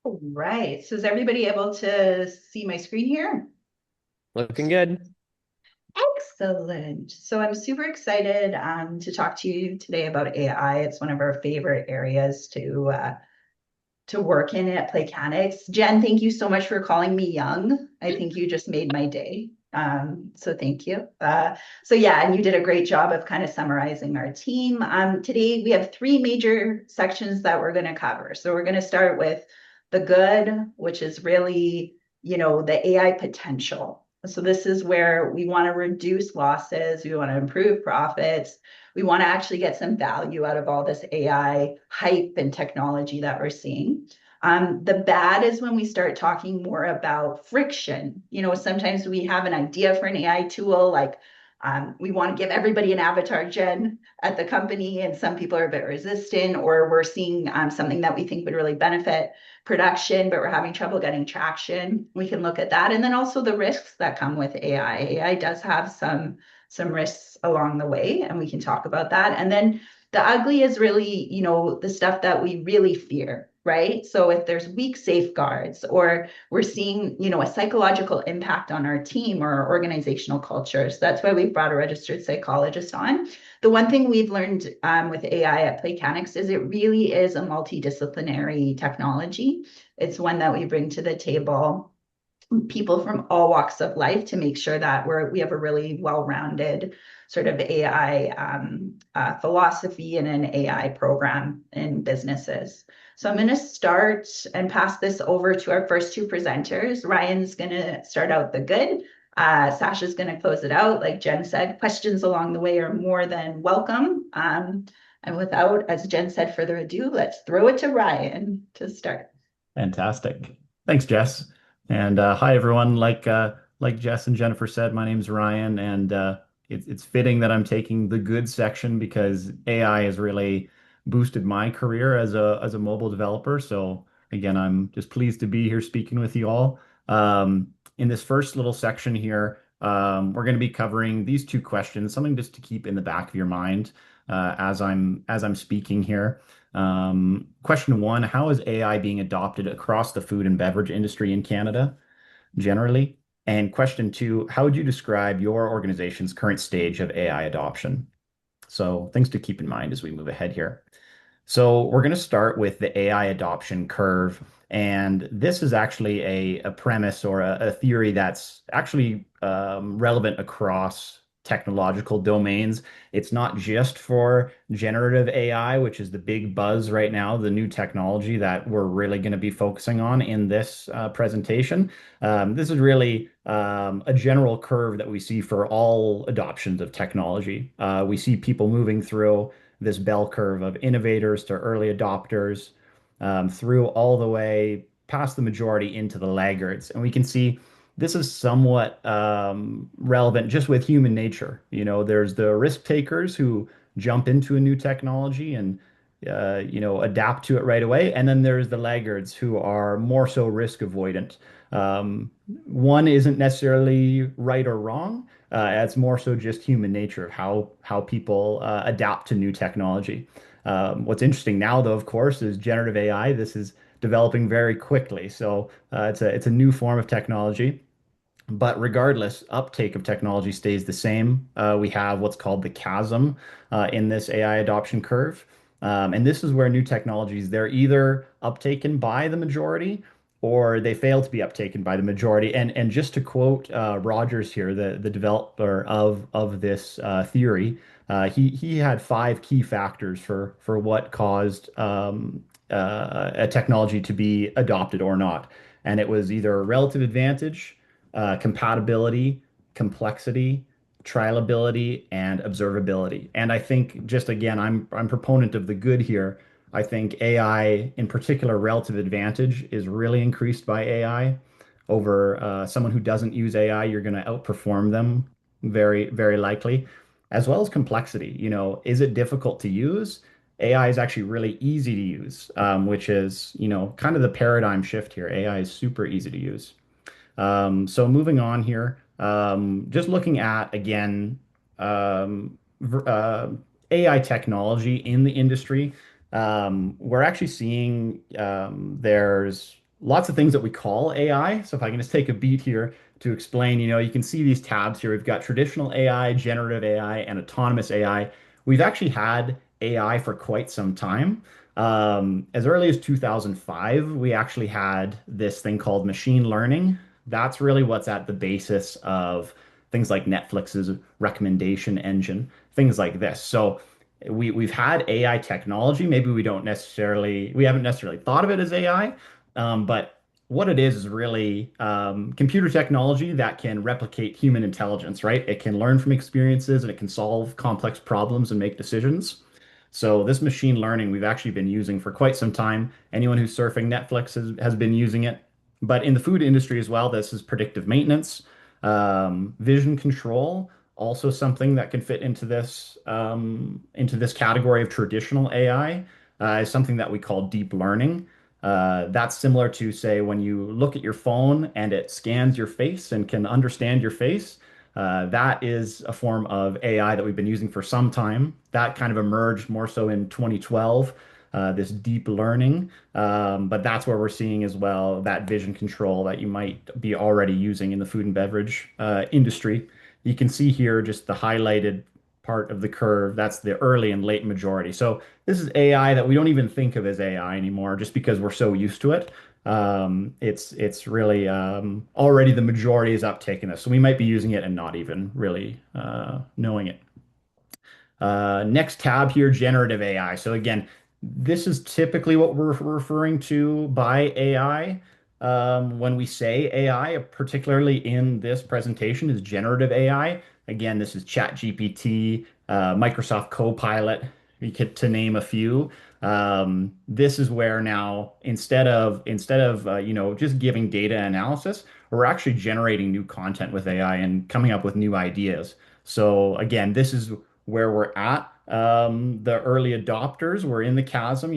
All right. So is everybody able to see my screen here? Looking good. Excellent. So I'm super excited to talk to you today about AI. It's one of our favorite areas to work in at Playcanics. Jen, thank you so much for calling me young. I think you just made my day. So thank you. So yeah, and you did a great job of kind of summarizing our team. Today we have three major sections that we're going to cover. So we're going to start with the good, which is really, the AI potential. So this is where we want to reduce losses, we want to improve profits, we want to actually get some value out of all this AI hype and technology that we're seeing. The bad is when we start talking more about friction. Sometimes we have an idea for an AI tool, like we want to give everybody an avatar gen at the company, and some people are a bit resistant, or we're seeing something that we think would really benefit production, but we're having trouble getting traction. We can look at that. And then also the risks that come with AI. AI does have some risks along the way, and we can talk about that. And then the ugly is really, the stuff that we really fear, right? So if there's weak safeguards, or we're seeing, a psychological impact on our team or our organizational culture. So that's why we've brought a registered psychologist on. The one thing we've learned with AI at Playcanics is it really is a multidisciplinary technology. It's one that we bring to the table people from all walks of life to make sure that we have a really well-rounded sort of AI philosophy and an AI program in businesses. So I'm going to start and pass this over to our first two presenters. Ryan's going to start out the good. Sasha's going to close it out. Like Jen said, questions along the way are more than welcome. And without, as Jen said, further ado, let's throw it to Ryan to start. Fantastic. Thanks, Jess. And hi, everyone. Like Jess and Jennifer said, my name's Ryan, and it's fitting that I'm taking the good section because AI has really boosted my career as a mobile developer. So again, I'm just pleased to be here speaking with you all. In this first little section here, we're going to be covering these two questions, something just to keep in the back of your mind as I'm speaking here. Question one, how is AI being adopted across the food and beverage industry in Canada generally? And question two, how would you describe your organization's current stage of AI adoption? So things to keep in mind as we move ahead here. So we're going to start with the AI adoption curve. And this is actually a premise or a theory that's actually relevant across technological domains. It's not just for generative AI, which is the big buzz right now, the new technology that we're really going to be focusing on in this presentation. This is really a general curve that we see for all adoptions of technology. We see people moving through this bell curve of innovators to early adopters, through all the way past the majority into the laggards. And we can see this is somewhat relevant just with human nature. There's the risk takers who jump into a new technology and adapt to it right away. And then there's the laggards who are more so risk avoidant. One isn't necessarily right or wrong. It's more so just human nature of how people adapt to new technology. What's interesting now, though, of course, is generative AI. This is developing very quickly, so it's a new form of technology. But regardless, uptake of technology stays the same. We have what's called the chasm in this AI adoption curve. And this is where new technologies, they're either uptaken by the majority or they fail to be uptaken by the majority. And just to quote Rogers here, the developer of this theory, he had five key factors for what caused a technology to be adopted or not. And it was either relative advantage, compatibility, complexity, trialability, and observability. And I think just again, I'm proponent of the good here. I think AI, in particular, relative advantage is really increased by AI over someone who doesn't use AI. You're going to outperform them very, very likely, as well as complexity. Is it difficult to use? AI is actually really easy to use, which is, kind of the paradigm shift here. AI is super easy to use. So moving on here, just looking at again AI technology in the industry, we're actually seeing there's lots of things that we call AI. So if I can just take a beat here to explain, you can see these tabs here. We've got traditional AI, generative AI, and autonomous AI. We've actually had AI for quite some time. As early as 2005, we actually had this thing called machine learning. That's really what's at the basis of things like Netflix's recommendation engine, things like this. So we've had AI technology. Maybe we haven't necessarily thought of it as AI, but what it is really computer technology that can replicate human intelligence, right? It can learn from experiences and it can solve complex problems and make decisions. So this machine learning we've actually been using for quite some time. Anyone who's surfing Netflix has been using it. But in the food industry as well, this is predictive maintenance, vision control, also something that can fit into this category of traditional AI, is something that we call deep learning. That's similar to, say, when you look at your phone and it scans your face and can understand your face. That is a form of AI that we've been using for some time. That kind of emerged more so in 2012, this deep learning. But that's where we're seeing as well that vision control that you might be already using in the food and beverage industry. You can see here just the highlighted part of the curve. That's the early and late majority. So this is AI that we don't even think of as AI anymore, just because we're so used to it. It's really already the majority is uptaking this. So we might be using it and not even really knowing it. Next tab here, generative AI. So again, this is typically what we're referring to by AI. When we say AI, particularly in this presentation, is generative AI. Again, this is ChatGPT, Microsoft Copilot, you get to name a few. This is where now instead of just giving data analysis, we're actually generating new content with AI and coming up with new ideas. So again, this is where we're at. The early adopters were in the chasm.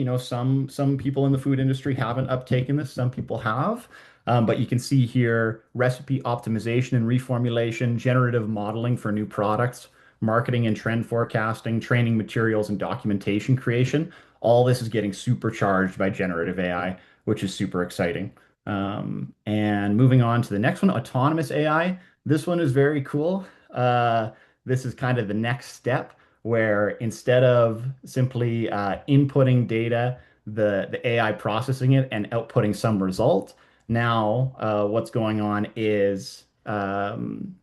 Some people in the food industry haven't uptaken this, some people have. But you can see here recipe optimization and reformulation, generative modeling for new products, marketing and trend forecasting, training materials and documentation creation. All this is getting supercharged by generative AI, which is super exciting. And moving on to the next one, autonomous AI. This one is very cool. This is kind of the next step where instead of simply inputting data, the AI processing it and outputting some result, now what's going on is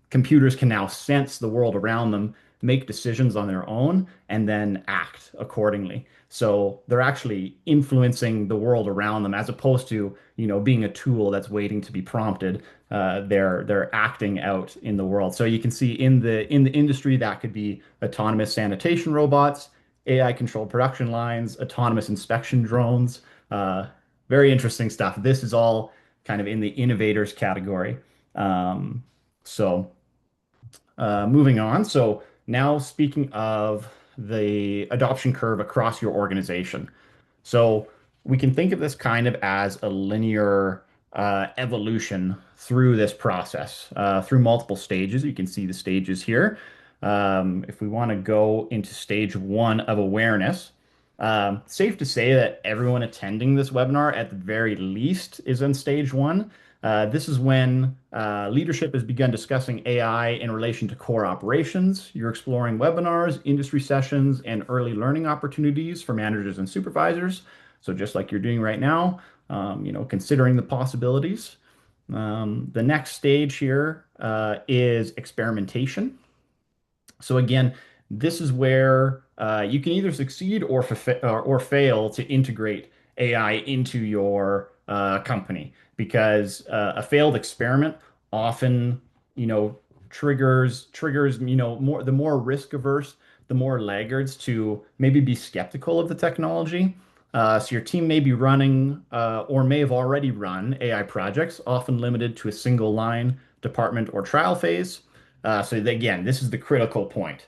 computers can now sense the world around them, make decisions on their own, and then act accordingly. So they're actually influencing the world around them as opposed to, being a tool that's waiting to be prompted. They're acting out in the world. So you can see in the industry that could be autonomous sanitation robots, AI controlled production lines, autonomous inspection drones. Very interesting stuff. This is all kind of in the innovators category. Um, so moving on. So now speaking of the adoption curve across your organization. So we can think of this kind of as a linear evolution through this process, through multiple stages. You can see the stages here. If we want to go into stage one of awareness, safe to say that everyone attending this webinar at the very least is in stage one. This is when leadership has begun discussing AI in relation to core operations. You're exploring webinars, industry sessions, and early learning opportunities for managers and supervisors. So just like you're doing right now, considering the possibilities. The next stage here is experimentation. So again, this is where you can either succeed or fail to integrate AI into your company because a failed experiment often, you know, triggers, more the more risk averse, the more laggards to maybe be skeptical of the technology. So your team may be running or may have already run AI projects, often limited to a single line, department, or trial phase. Again, this is the critical point.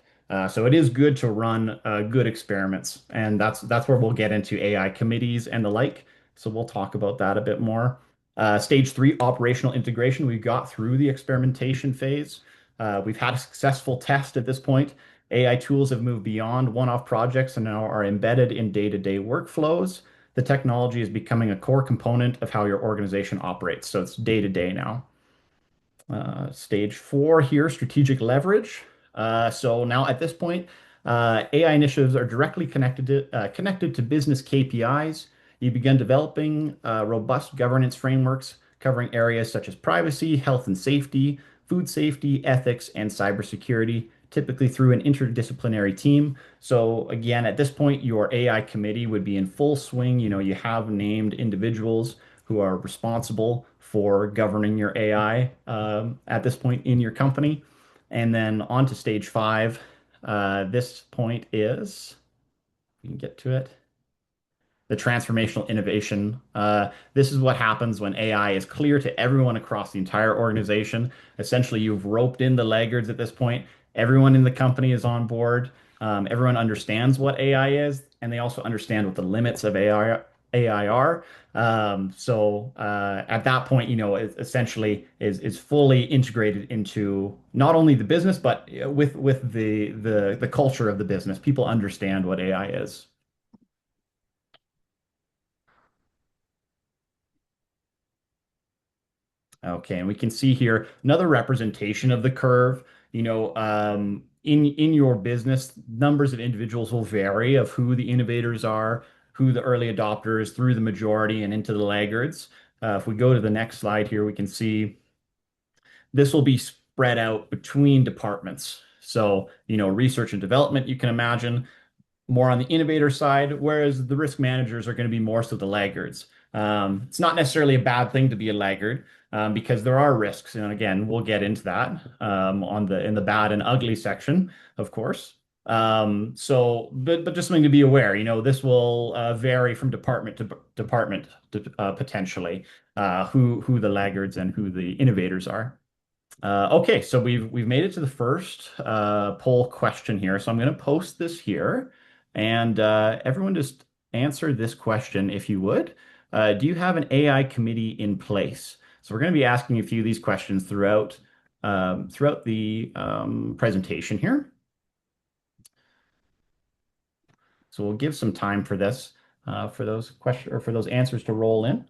So it is good to run good experiments, and that's where we'll get into AI committees and the like. So we'll talk about that a bit more. Stage three, operational integration. We've got through the experimentation phase. We've had a successful test at this point. AI tools have moved beyond one-off projects and now are embedded in day-to-day workflows. the technology is becoming a core component of how your organization operates. So it's day to day now. Stage four here, strategic leverage. So now at this point, AI initiatives are directly connected to business KPIs. You begin developing robust governance frameworks covering areas such as privacy, health and safety, food safety, ethics, and cybersecurity, typically through an interdisciplinary team. So again, at this point, your AI committee would be in full swing. You know, you have named individuals who are responsible for governing your AI at this point in your company. And then on to stage five. This point is, you can get to it, the transformational innovation. This is what happens when AI is clear to everyone across the entire organization. Essentially, you've roped in the laggards at this point. Everyone in the company is on board. Everyone understands what AI is, and they also understand what the limits of AI are. At that point, you know, it essentially is fully integrated into not only the business, but with the culture of the business. People understand what AI is. Okay, and we can see here another representation of the curve. You know, in your business, numbers of individuals will vary of who the innovators are, who the early adopters, through the majority and into the laggards. If we go to the next slide here, we can see this will be spread out between departments. So, you know, research and development, you can imagine, more on the innovator side, whereas the risk managers are going to be more so the laggards. It's not necessarily a bad thing to be a laggard because there are risks, and again, we'll get into that on the in the bad and ugly section, of course. But just something to be aware. You know, this will vary from department to department potentially who the laggards and who the innovators are. Okay, so we've made it to the first poll question here. So I'm going to post this here, and everyone just answer this question if you would. Do you have an AI committee in place? So we're going to be asking a few of these questions throughout the presentation here. So we'll give some time for this for those questions or for those answers to roll in.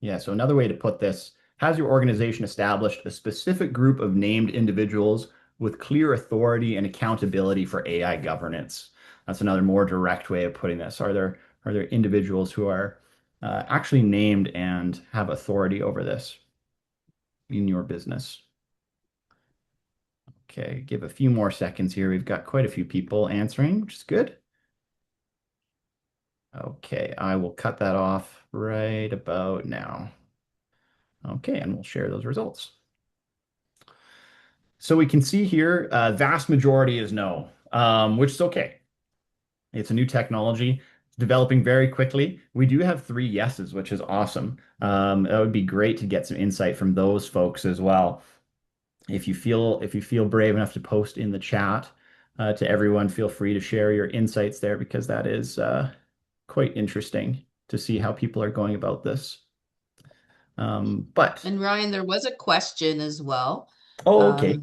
Yeah, so another way to put this, has your organization established a specific group of named individuals with clear authority and accountability for AI governance? That's another more direct way of putting this. Are there individuals who are actually named and have authority over this in your business? Okay, give a few more seconds here. We've got quite a few people answering, which is good. Okay, I will cut that off right about now. Okay, and we'll share those results. So we can see here, vast majority is no, which is okay. It's a new technology. It's developing very quickly. We do have three yeses, which is awesome. That would be great to get some insight from those folks as well. If you feel brave enough to post in the chat to everyone, feel free to share your insights there because that is quite interesting to see how people are going about this. But And Ryan, there was a question as well. oh, okay.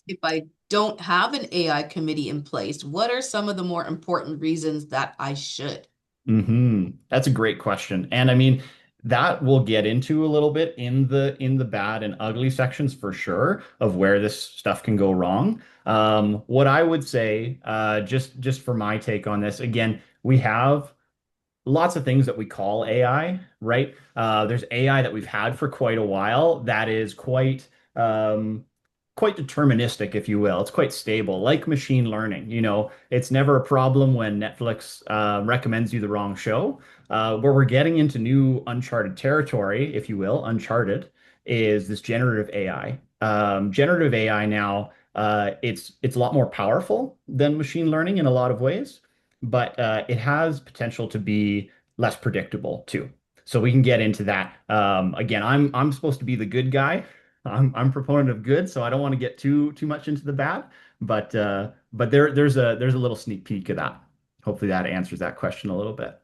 If I don't have an AI committee in place, what are some of the more important reasons that I should? That's a great question. And I mean, that we'll get into a little bit in the bad and ugly sections for sure of where this stuff can go wrong. What I would say, just for my take on this, again, we have lots of things that we call AI, right? There's AI that we've had for quite a while that is quite deterministic, if you will. It's quite stable, like machine learning. You know, it's never a problem when Netflix recommends you the wrong show. Where we're getting into new uncharted territory, if you will, uncharted, is this generative AI. Generative AI now, it's a lot more powerful than machine learning in a lot of ways, but it has potential to be less predictable too. So we can get into that. Again, I'm supposed to be the good guy. I'm proponent of good, so I don't want to get too much into the bad. But there's a little sneak peek of that. Hopefully that answers that question a little bit.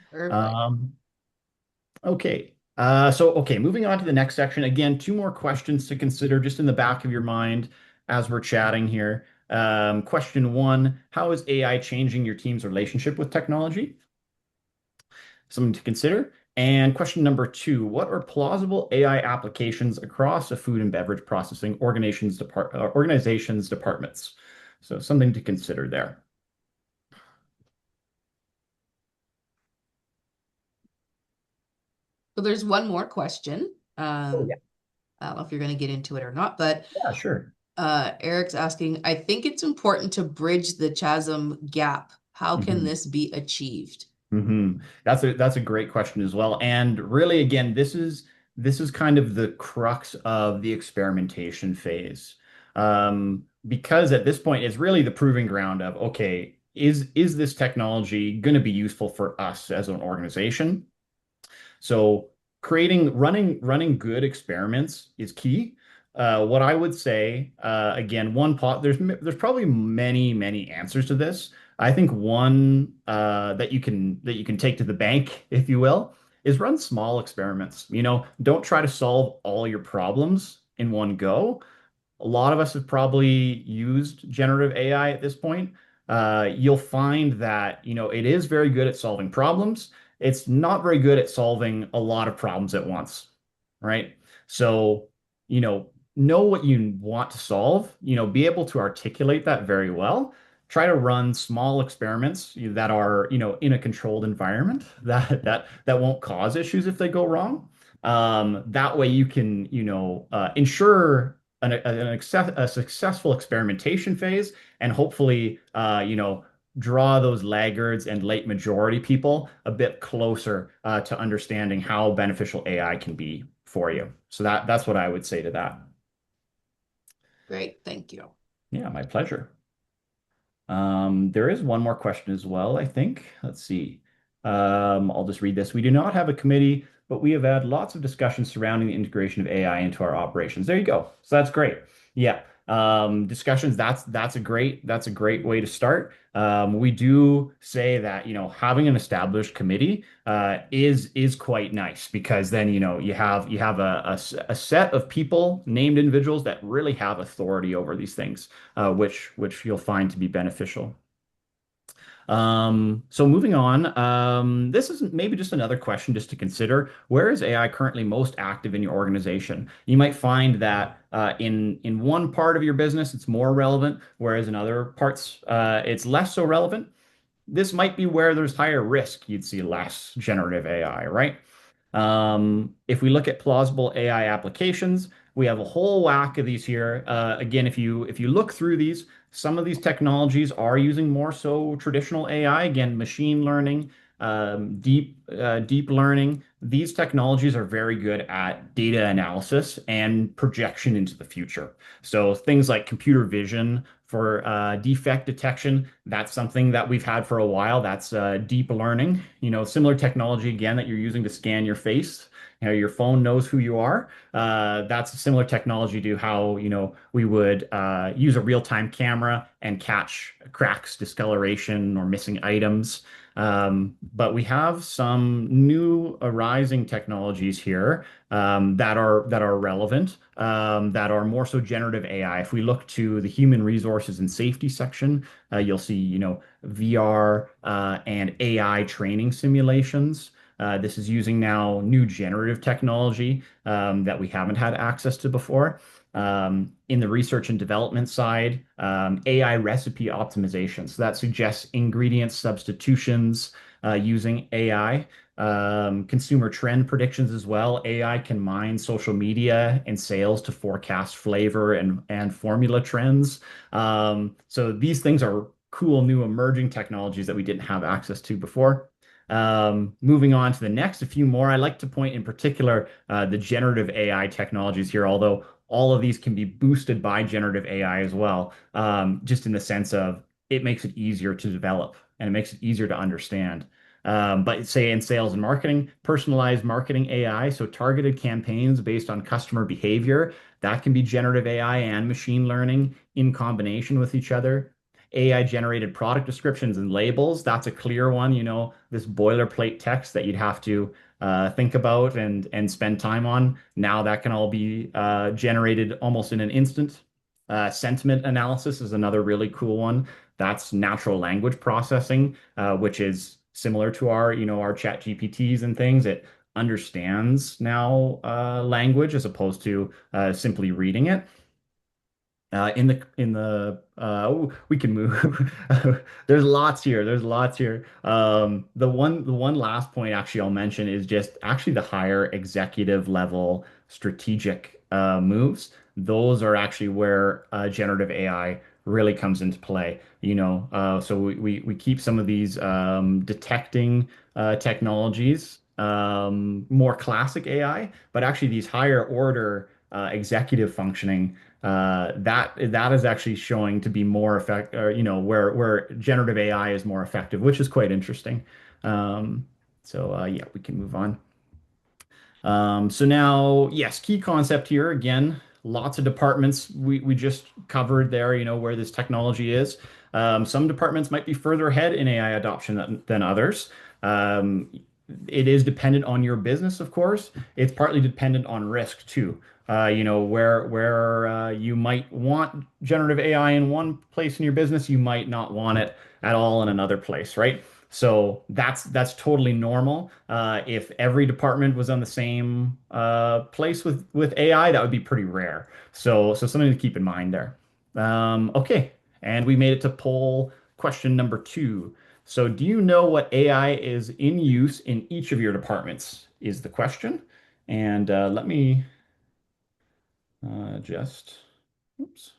Perfect. Um, okay. Okay, moving on to the next section. Again, two more questions to consider just in the back of your mind as we're chatting here. Question one, how is AI changing your team's relationship with technology? Something to consider. And question number two, what are plausible AI applications across the food and beverage processing organizations departments? So something to consider there. So there's one more question. Oh, yeah. I don't know if you're going to get into it or not, but Yeah, sure. Eric's asking, I think it's important to bridge the chasm gap. How can Mhm. this be achieved? That's a great question as well. And really, again, this is kind of the crux of the experimentation phase. Because at this point, it's really the proving ground of, okay, is this technology going to be useful for us as an organization? So running good experiments is key. What I would say, again, there's probably many answers to this. I think one that you can take to the bank, if you will, is run small experiments. Don't try to solve all your problems in one go. A lot of us have probably used generative AI at this point. You'll find that, it is very good at solving problems. It's not very good at solving a lot of problems at once, right? So, know what you want to solve, be able to articulate that very well. Try to run small experiments that are, in a controlled environment that won't cause issues if they go wrong. That way you can, ensure a successful experimentation phase and hopefully, draw those laggards and late majority people a bit closer to understanding how beneficial AI can be for you. So that's what I would say to that. Great, thank you. Yeah, my pleasure. There is one more question as well, I think. Let's see. I'll just read this. We do not have a committee, but we have had lots of discussions surrounding the integration of AI into our operations. There you go. So that's great. Yeah. Discussions, that's a great way to start. We do say that, having an established committee is quite nice because then, you have a set of people, named individuals that really have authority over these things, which you'll find to be beneficial. So moving on, this is maybe just another question just to consider. Where is AI currently most active in your organization? You might find that in one part of your business it's more relevant, whereas in other parts it's less so relevant. This might be where there's higher risk. You'd see less generative AI, right? If we look at plausible AI applications, we have a whole whack of these here. Again, if you look through these, some of these technologies are using more so traditional AI. Again, machine learning, deep learning. These technologies are very good at data analysis and projection into the future. So things like computer vision for defect detection, that's something that we've had for a while. That's deep learning, similar technology again that you're using to scan your face. Your phone knows who you are. That's a similar technology to how, we would use a real-time camera and catch cracks, discoloration, or missing items. But we have some new arising technologies here that are relevant, that are more so generative AI. If we look to the human resources and safety section, you'll see, VR and AI training simulations. This is using now new generative technology that we haven't had access to before. In the research and development side, AI recipe optimization. So that suggests ingredient substitutions using AI. Consumer trend predictions as well. AI can mine social media and sales to forecast flavor and formula trends. So these things are cool new emerging technologies that we didn't have access to before. Moving on to the next, a few more. I like to point in particular the generative AI technologies here, although all of these can be boosted by generative AI as well, just in the sense of it makes it easier to develop and it makes it easier to understand. But say in sales and marketing, personalized marketing AI, so targeted campaigns based on customer behavior, that can be generative AI and machine learning in combination with each other. AI generated product descriptions and labels. That's a clear one, this boilerplate text that you'd have to think about and spend time on. Now that can all be generated almost in an instant. Sentiment analysis is another really cool one. That's natural language processing, which is similar to our chat GPTs and things. It understands now language as opposed to simply reading it. We can move. There's lots here. There's lots here. The one last point actually I'll mention is just actually the higher executive level strategic moves. Those are actually where generative AI really comes into play. So we keep some of these detecting technologies, more classic AI, but actually these higher order executive functioning that is actually showing to be more effective, or where generative AI is more effective, which is quite interesting. Yeah, we can move on. So now, yes, key concept here again. Lots of departments we just covered there. Where this technology is. Some departments might be further ahead in AI adoption than others. Um, it is dependent on your business, of course. It's partly dependent on risk too. Where you might want generative AI in one place in your business, you might not want it at all in another place, right? So that's totally normal. If every department was on the same place with AI, that would be pretty rare. So something to keep in mind there. Okay, and we made it to poll question number 2. So do you know what AI is in use in each of your departments? Is the question. And just, oops,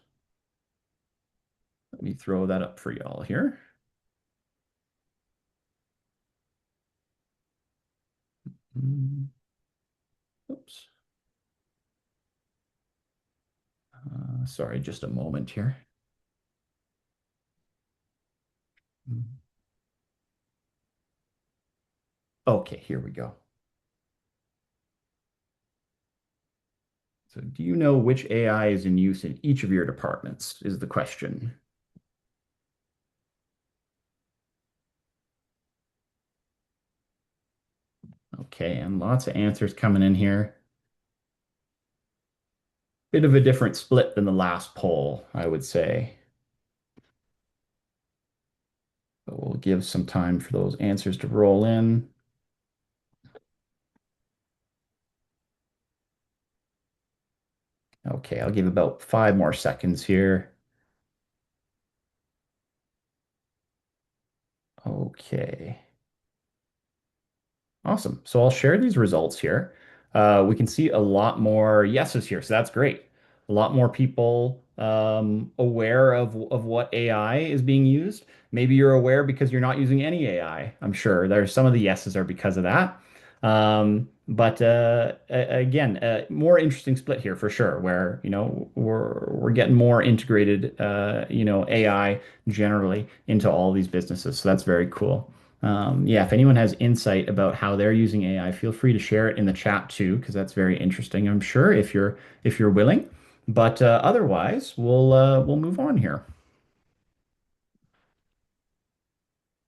let me throw that up for y'all here. Mm, Oops. Sorry, just a moment here. Mm. Okay, here we go. So do you know which AI is in use in each of your departments is the question. Okay, and lots of answers coming in here. Bit of a different split than the last poll, I would say. But we'll give some time for those answers to roll in. Okay, I'll give about 5 more seconds here. Okay. Awesome. So I'll share these results here. We can see a lot more yeses here, so that's great. A lot more people aware of what AI is being used. Maybe you're aware because you're not using any AI. I'm sure there's some of the yeses are because of that. But again, more interesting split here for sure, where we're getting more integrated AI generally into all these businesses. So that's very cool. Yeah, if anyone has insight about how they're using AI, feel free to share it in the chat too, because that's very interesting, I'm sure, if you're willing. But otherwise, we'll move on here.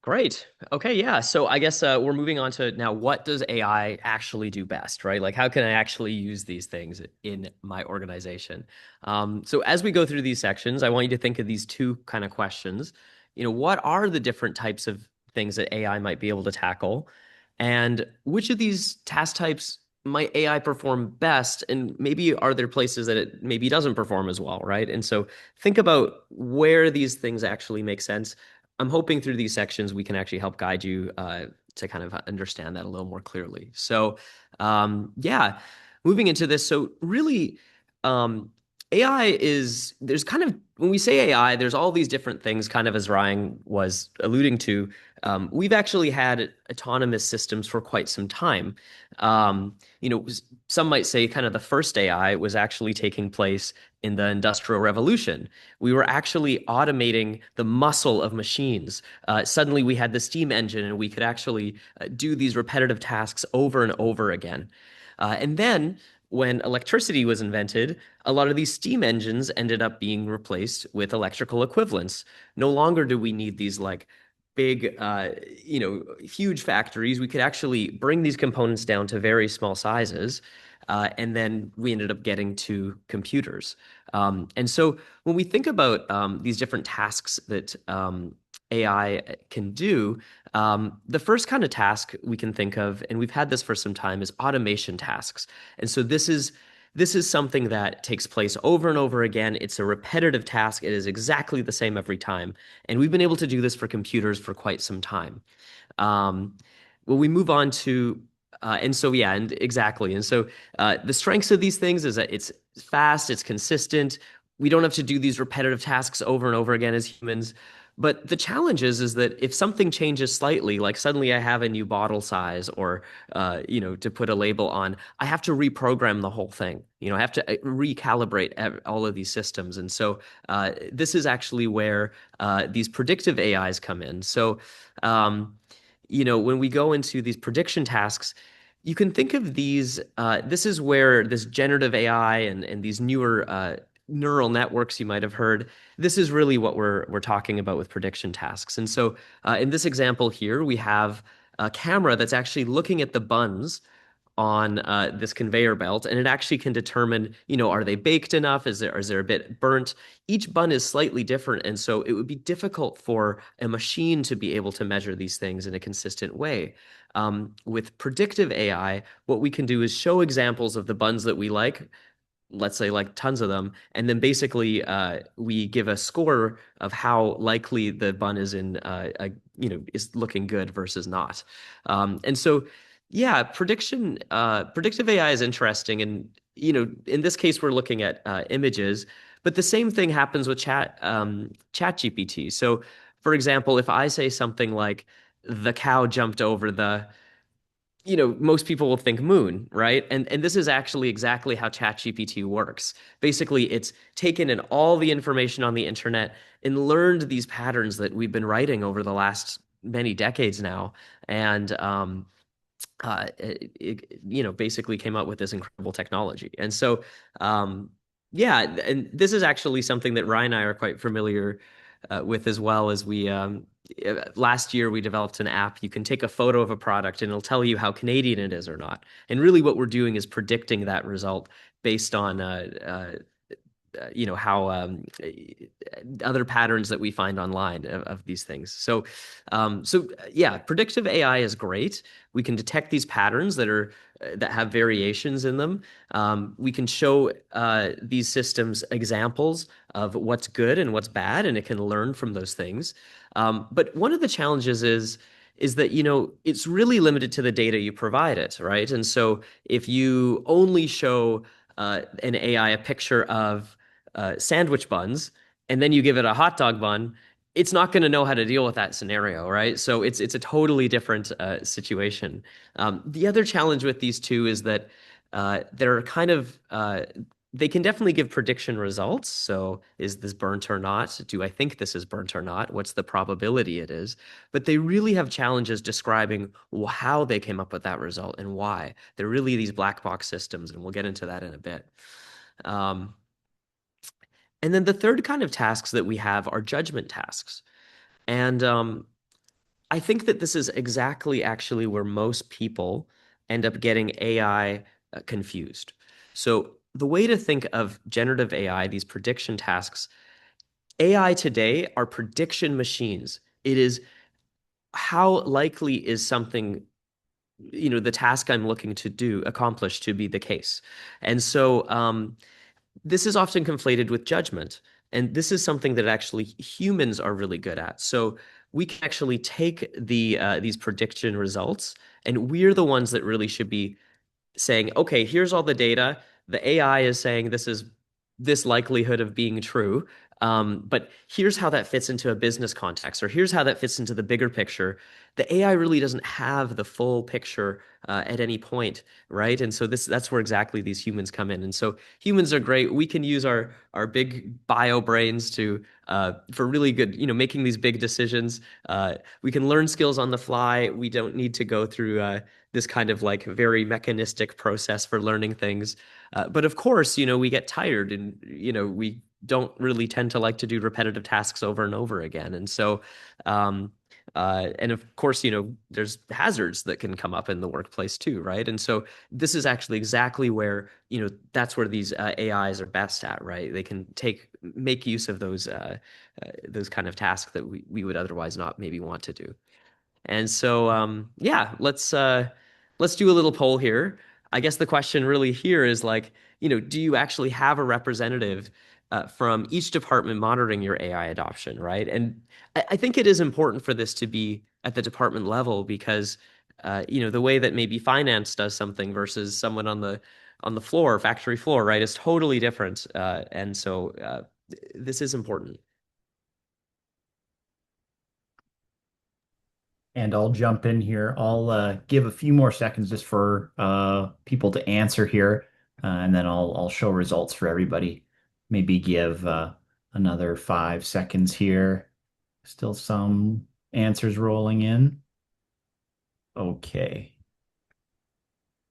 Great. Okay, yeah. So I guess we're moving on to now, what does AI actually do best, right? Like, how can I actually use these things in my organization? So as we go through these sections, I want you to think of these two kind of questions. What are the different types of things that AI might be able to tackle? And which of these task types might AI perform best? And maybe are there places that it maybe doesn't perform as well, right? And so think about where these things actually make sense. I'm hoping through these sections we can actually help guide you to kind of understand that a little more clearly. So, yeah, moving into this. So, really, AI there's kind of, when we say AI, there's all these different things, kind of as Ryan was alluding to. We've actually had autonomous systems for quite some time. Some might say kind of the first AI was actually taking place in the Industrial Revolution. We were actually automating the muscle of machines. Suddenly we had the steam engine and we could actually do these repetitive tasks over and over again. And then when electricity was invented, a lot of these steam engines ended up being replaced with electrical equivalents. No longer do we need these like big, huge factories. We could actually bring these components down to very small sizes. And then we ended up getting to computers. And so when we think about these different tasks that AI can do, the first kind of task we can think of, and we've had this for some time, is automation tasks. And so this is something that takes place over and over again. It's a repetitive task. It is exactly the same every time. And we've been able to do this for computers for quite some time. Well, we move on to, and so, yeah, and exactly. And so the strengths of these things is that it's fast, it's consistent. We don't have to do these repetitive tasks over and over again as humans. But the challenge is that if something changes slightly, like suddenly I have a new bottle size or, to put a label on, I have to reprogram the whole thing. I have to recalibrate all of these systems. And so this is actually where these predictive AIs come in. So, when we go into these prediction tasks, you can think of these, this is where this generative AI and these newer neural networks you might have heard, this is really what we're talking about with prediction tasks. And so in this example here, we have a camera that's actually looking at the buns on this conveyor belt, and it actually can determine, are they baked enough? Is there a bit burnt? Each bun is slightly different, and so it would be difficult for a machine to be able to measure these things in a consistent way. With predictive AI, what we can do is show examples of the buns that we like, let's say like tons of them, and then basically we give a score of how likely the bun is is looking good versus not. And so yeah, predictive AI is interesting, and in this case we're looking at images, but the same thing happens with chat GPT. So for example, if I say something like the cow jumped over the, most people will think moon, right? And this is actually exactly how ChatGPT works. Basically, it's taken in all the information on the internet and learned these patterns that we've been writing over the last many decades now, and basically came up with this incredible technology. And so, yeah, and this is actually something that Ryan and I are quite familiar with as well. As we last year we developed an app. You can take a photo of a product and it'll tell you how Canadian it is or not. And really, what we're doing is predicting that result based on how other patterns that we find online of these things. So yeah, predictive AI is great. We can detect these patterns that have variations in them. We can show these systems examples of what's good and what's bad, and it can learn from those things. But one of the challenges is that it's really limited to the data you provide it, right? And so if you only show an AI a picture of sandwich buns, and then you give it a hot dog bun, it's not going to know how to deal with that scenario, right? So it's a totally different situation. The other challenge with these two is that they're kind of they can definitely give prediction results. So is this burnt or not? Do I think this is burnt or not? What's the probability it is? But they really have challenges describing how they came up with that result and why. They're really these black box systems, and we'll get into that in a bit. And then the third kind of tasks that we have are judgment tasks. And I think that this is exactly actually where most people end up getting AI confused. So the way to think of generative AI, these prediction tasks, AI today are prediction machines. It is how likely is something, the task I'm looking to accomplish to be the case. And so this is often conflated with judgment. And this is something that actually humans are really good at. So we can actually take these prediction results, and we're the ones that really should be saying, okay, here's all the data. The AI is saying this is this likelihood of being true. But here's how that fits into a business context, or here's how that fits into the bigger picture. The AI really doesn't have the full picture at any point, right? And so that's where exactly these humans come in. And so humans are great. We can use our big bio brains to for really good, making these big decisions. We can learn skills on the fly. We don't need to go through this kind of like very mechanistic process for learning things. But of course, we get tired and, we don't really tend to like to do repetitive tasks over and over again. And so, and of course, there's hazards that can come up in the workplace too, right? And so this is actually exactly where, that's where these AIs are best at, right? They can make use of those kind of tasks that we would otherwise not maybe want to do. And so, yeah, let's do a little poll here. I guess the question really here is like, do you actually have a representative from each department monitoring your AI adoption, right? And I think it is important for this to be at the department level because, the way that maybe finance does something versus someone on the floor, factory floor, right, is totally different. And so this is important. And I'll jump in here. I'll give a few more seconds just for people to answer here, and then I'll show results for everybody. Maybe give another 5 seconds here. Still some answers rolling in. Okay.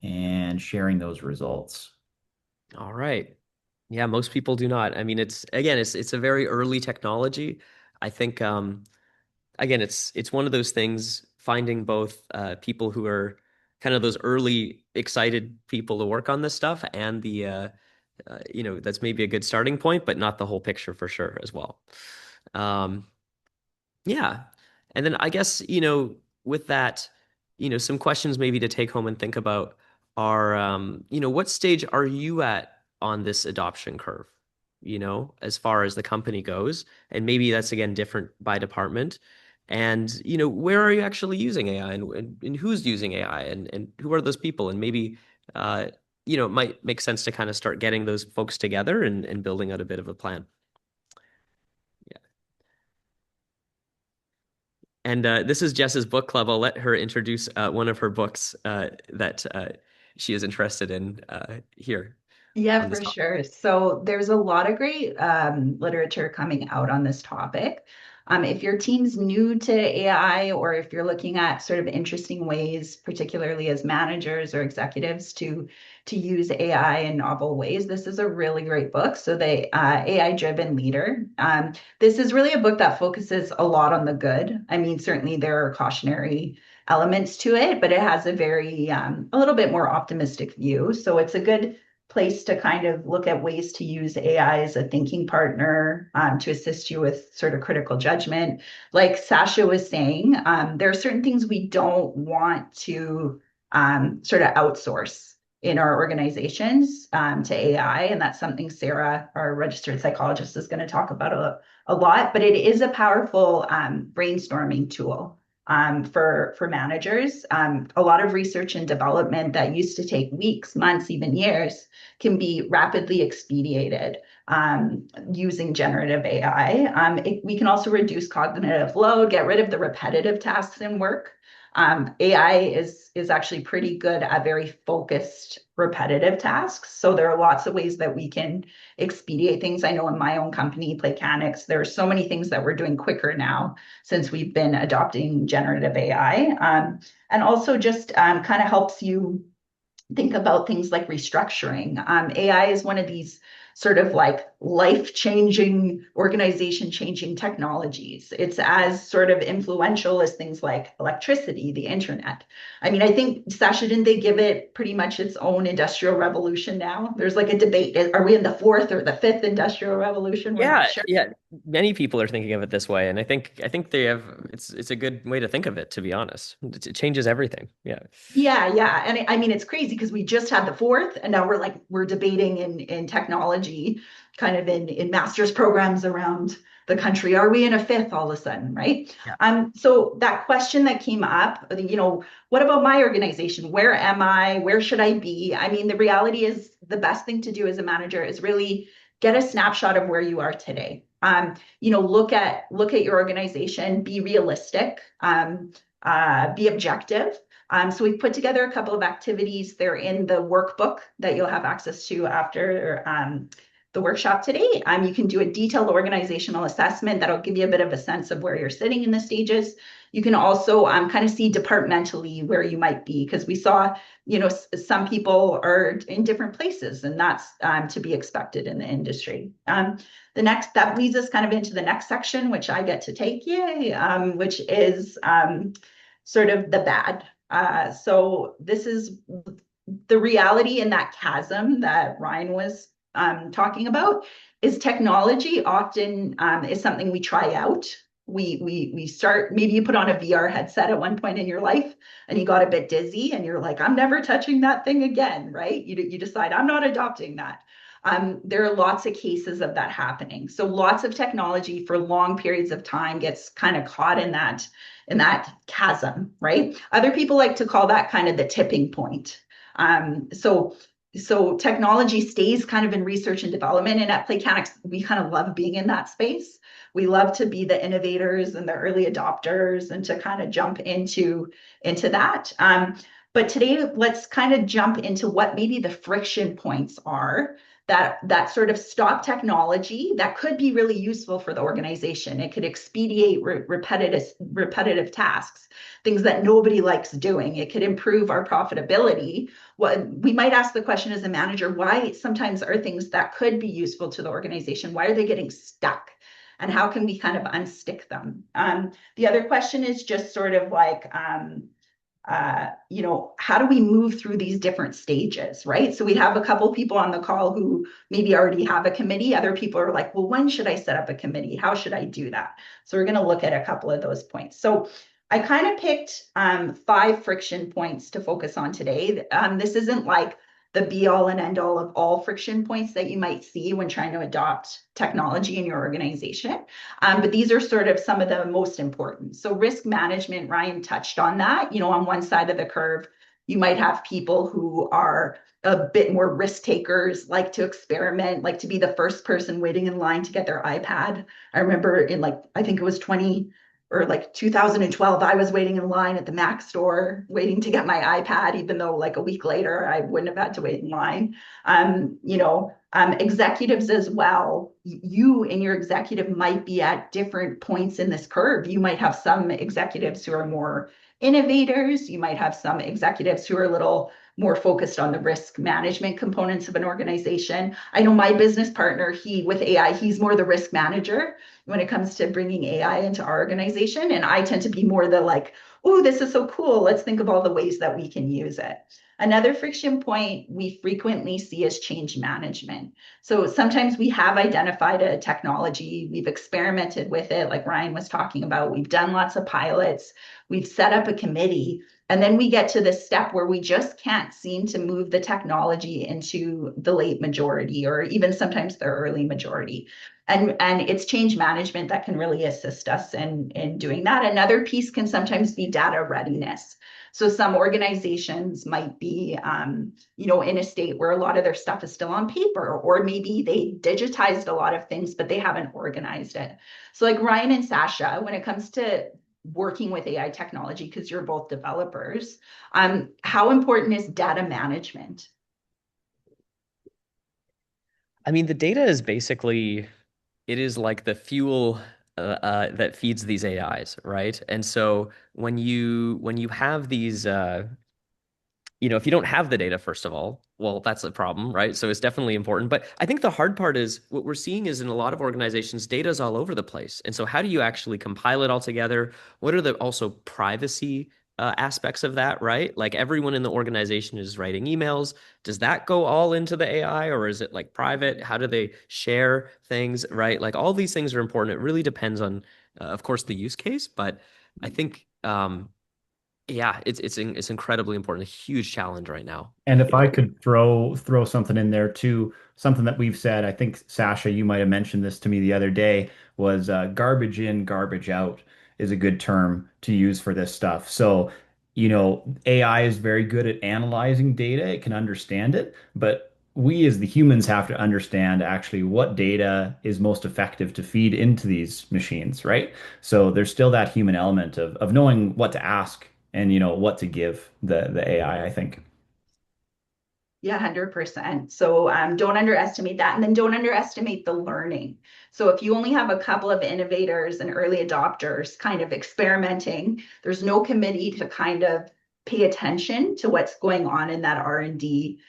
And sharing those results. All right. Yeah, most people do not. I mean, it's a very early technology. I think again, it's one of those things, finding both people who are kind of those early excited people to work on this stuff and the that's maybe a good starting point, but not the whole picture for sure as well. Um, yeah. And then I guess, with that, some questions maybe to take home and think about are, what stage are you at on this adoption curve, as far as the company goes? And maybe that's again different by department. And, where are you actually using AI and who's using AI and who are those people? And maybe, it might make sense to kind of start getting those folks together and building out a bit of a plan. And this is Jess's book club. I'll let her introduce one of her books that she is interested in here Yeah, on this for topic. sure. So there's a lot of great literature coming out on this topic. If your team's new to AI, or if you're looking at sort of interesting ways, particularly as managers or executives, to use AI in novel ways, this is a really great book. So the AI-driven leader. This is really a book that focuses a lot on the good. I mean, certainly there are cautionary elements to it, but it has a a little bit more optimistic view. So it's a good place to kind of look at ways to use AI as a thinking partner, to assist you with sort of critical judgment. Like Sasha was saying, there are certain things we don't want to sort of outsource in our organizations to AI. And that's something Sarah, our registered psychologist, is going to talk about a lot. But it is a powerful brainstorming tool for managers. A lot of research and development that used to take weeks, months, even years can be rapidly expedited using generative AI. We can also reduce cognitive load, get rid of the repetitive tasks in work. AI is actually pretty good at very focused, repetitive tasks. So there are lots of ways that we can expedite things. I know in my own company, Playcanics, there are so many things that we're doing quicker now since we've been adopting generative AI. And also just kind of helps you think about things like restructuring. AI is one of these sort of like life-changing, organization-changing technologies. It's as sort of influential as things like electricity, the internet. I mean, I think, Sasha, didn't they give it pretty much its own industrial revolution now? There's like a debate. Are we in the fourth or the fifth industrial revolution? We're not Yeah, sure. yeah. Many people are thinking of it this way, and I think they have. It's a good way to think of it, to be honest. It changes everything. Yeah. Yeah. And I mean, it's crazy because we just had the fourth, and now we're debating in technology, kind of in master's programs around the country. Are we in a fifth all of a sudden, right? Yeah. So that question that came up, what about my organization? Where am I? Where should I be? I mean, the reality is the best thing to do as a manager is really get a snapshot of where you are today. Look at your organization, be realistic, be objective. So we've put together a couple of activities. They're in the workbook that you'll have access to after the workshop today. You can do a detailed organizational assessment that'll give you a bit of a sense of where you're sitting in the stages. You can also kind of see departmentally where you might be, because we saw, some people are in different places, and that's to be expected in the industry. That leads us kind of into the next section, which I get to take, yay, which is sort of the bad. So this is the reality in that chasm that Ryan was talking about. Is technology often is something we try out. We start, maybe you put on a VR headset at one point in your life and you got a bit dizzy and you're like, I'm never touching that thing again, right? You decide, I'm not adopting that. There are lots of cases of that happening. So lots of technology for long periods of time gets kind of caught in that chasm, right? Other people like to call that kind of the tipping point. So technology stays kind of in research and development, and at Playcanics, we kind of love being in that space. We love to be the innovators and the early adopters, and to kind of jump into that. But today, let's kind of jump into what maybe the friction points are that sort of stop technology that could be really useful for the organization. It could expedite repetitive tasks, things that nobody likes doing. It could improve our profitability. What we might ask the question as a manager, why sometimes are things that could be useful to the organization, why are they getting stuck? And how can we kind of unstick them? The other question is just sort of like, how do we move through these different stages, right? So we have a couple people on the call who maybe already have a committee. Other people are like, well, when should I set up a committee? How should I do that? So we're going to look at a couple of those points. So I kind of picked 5 friction points to focus on today. This isn't like the be all and end all of all friction points that you might see when trying to adopt technology in your organization. But these are sort of some of the most important. So risk management, Ryan touched on that. On one side of the curve, you might have people who are a bit more risk takers, like to experiment, like to be the first person waiting in line to get their iPad. I remember I think it was 2012, I was waiting in line at the Mac store, waiting to get my iPad, even though like a week later, I wouldn't have had to wait in line. Executives as well, you and your executive might be at different points in this curve. You might have some executives who are more innovators. You might have some executives who are a little more focused on the risk management components of an organization. I know my business partner, with AI, he's more the risk manager when it comes to bringing AI into our organization. And I tend to be more the like, oh, this is so cool. Let's think of all the ways that we can use it. Another friction point we frequently see is change management. So sometimes we have identified a technology, we've experimented with it, like Ryan was talking about, we've done lots of pilots, we've set up a committee, and then we get to this step where we just can't seem to move the technology into the late majority, or even sometimes the early majority. And it's change management that can really assist us in doing that. Another piece can sometimes be data readiness. So some organizations might be, in a state where a lot of their stuff is still on paper, or maybe they digitized a lot of things, but they haven't organized it. So like Ryan and Sasha, when it comes to working with AI technology, because you're both developers, how important is data management? I mean, the data is basically, it is like the fuel that feeds these AIs, right? And so when you have these if you don't have the data, first of all, well, that's a problem, right? So it's definitely important. But I think the hard part is what we're seeing is in a lot of organizations, data is all over the place. And so how do you actually compile it all together? What are the also privacy aspects of that, right? Like everyone in the organization is writing emails. Does that go all into the AI, or is it like private? How do they share things, right? Like all these things are important. It really depends on, of course, the use case. But I think yeah, it's incredibly important, a huge challenge right now. And if I could throw something in there too, something that we've said, I think Sasha, you might have mentioned this to me the other day, was garbage in, garbage out is a good term to use for this stuff. So, AI is very good at analyzing data. It can understand it, but we as the humans have to understand actually what data is most effective to feed into these machines, right? So there's still that human element of knowing what to ask and what to give the AI, I think. Yeah, 100%. So don't underestimate that. And then don't underestimate the learning. So if you only have a couple of innovators and early adopters kind of experimenting, there's no committee to kind of pay attention to what's going on in that R&D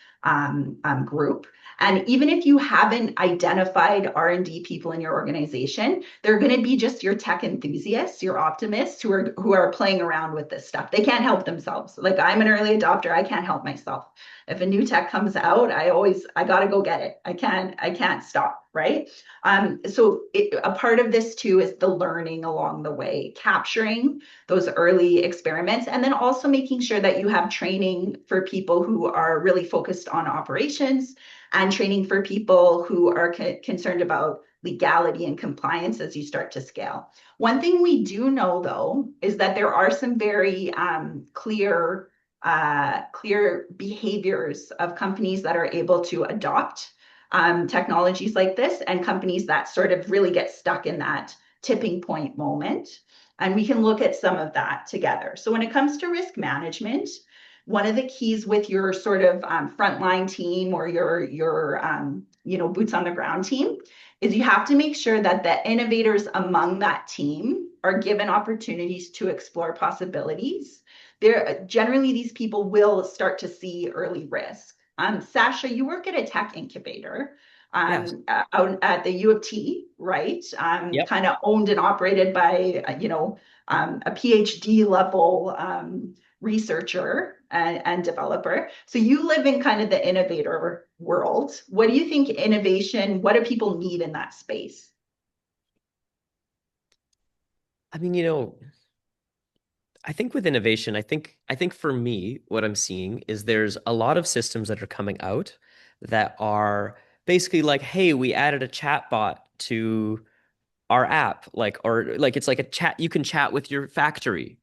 group. And even if you haven't identified R&D people in your organization, they're going to be just your tech enthusiasts, your optimists who are playing around with this stuff. They can't help themselves. Like I'm an early adopter, I can't help myself. If a new tech comes out, I got to go get it. I can't stop, right? A part of this too is the learning along the way, capturing those early experiments, and then also making sure that you have training for people who are really focused on operations and training for people who are concerned about legality and compliance as you start to scale. One thing we do know, though, is that there are some very clear behaviors of companies that are able to adopt technologies like this, and companies that sort of really get stuck in that tipping point moment. And we can look at some of that together. So when it comes to risk management, one of the keys with your sort of frontline team or your boots on the ground team is you have to make sure that the innovators among that team are given opportunities to explore possibilities. Generally, these people will start to see early risk. Sasha, you work at a tech incubator Yes. out at the U of T, right? Yep. Kind of owned and operated by, a PhD level researcher and developer. So you live in kind of the innovator world. What do you think what do people need in that space? I mean, I think with innovation, I think for me, what I'm seeing is there's a lot of systems that are coming out that are basically like, hey, we added a chat bot to our app, or it's like a chat, you can chat with your factory.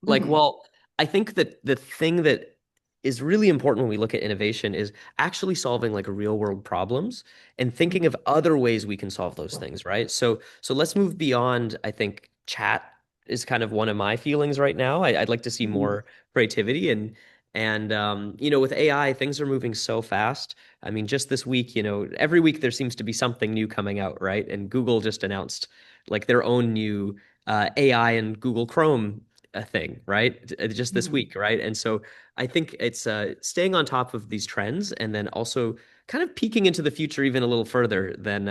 Mhm. Well, I think that the thing that is really important when we look at innovation is actually solving like real world problems and thinking of other ways we can solve those things, right? So let's move beyond, I think chat is kind of one of my feelings right now. I'd like to see Mhm. more creativity and with AI, things are moving so fast. I mean, just this week, every week there seems to be something new coming out, right? And Google just announced like their own new AI and Google Chrome a thing, right? Just this Mhm. week, right? And so I think it's staying on top of these trends and then also kind of peeking into the future even a little further than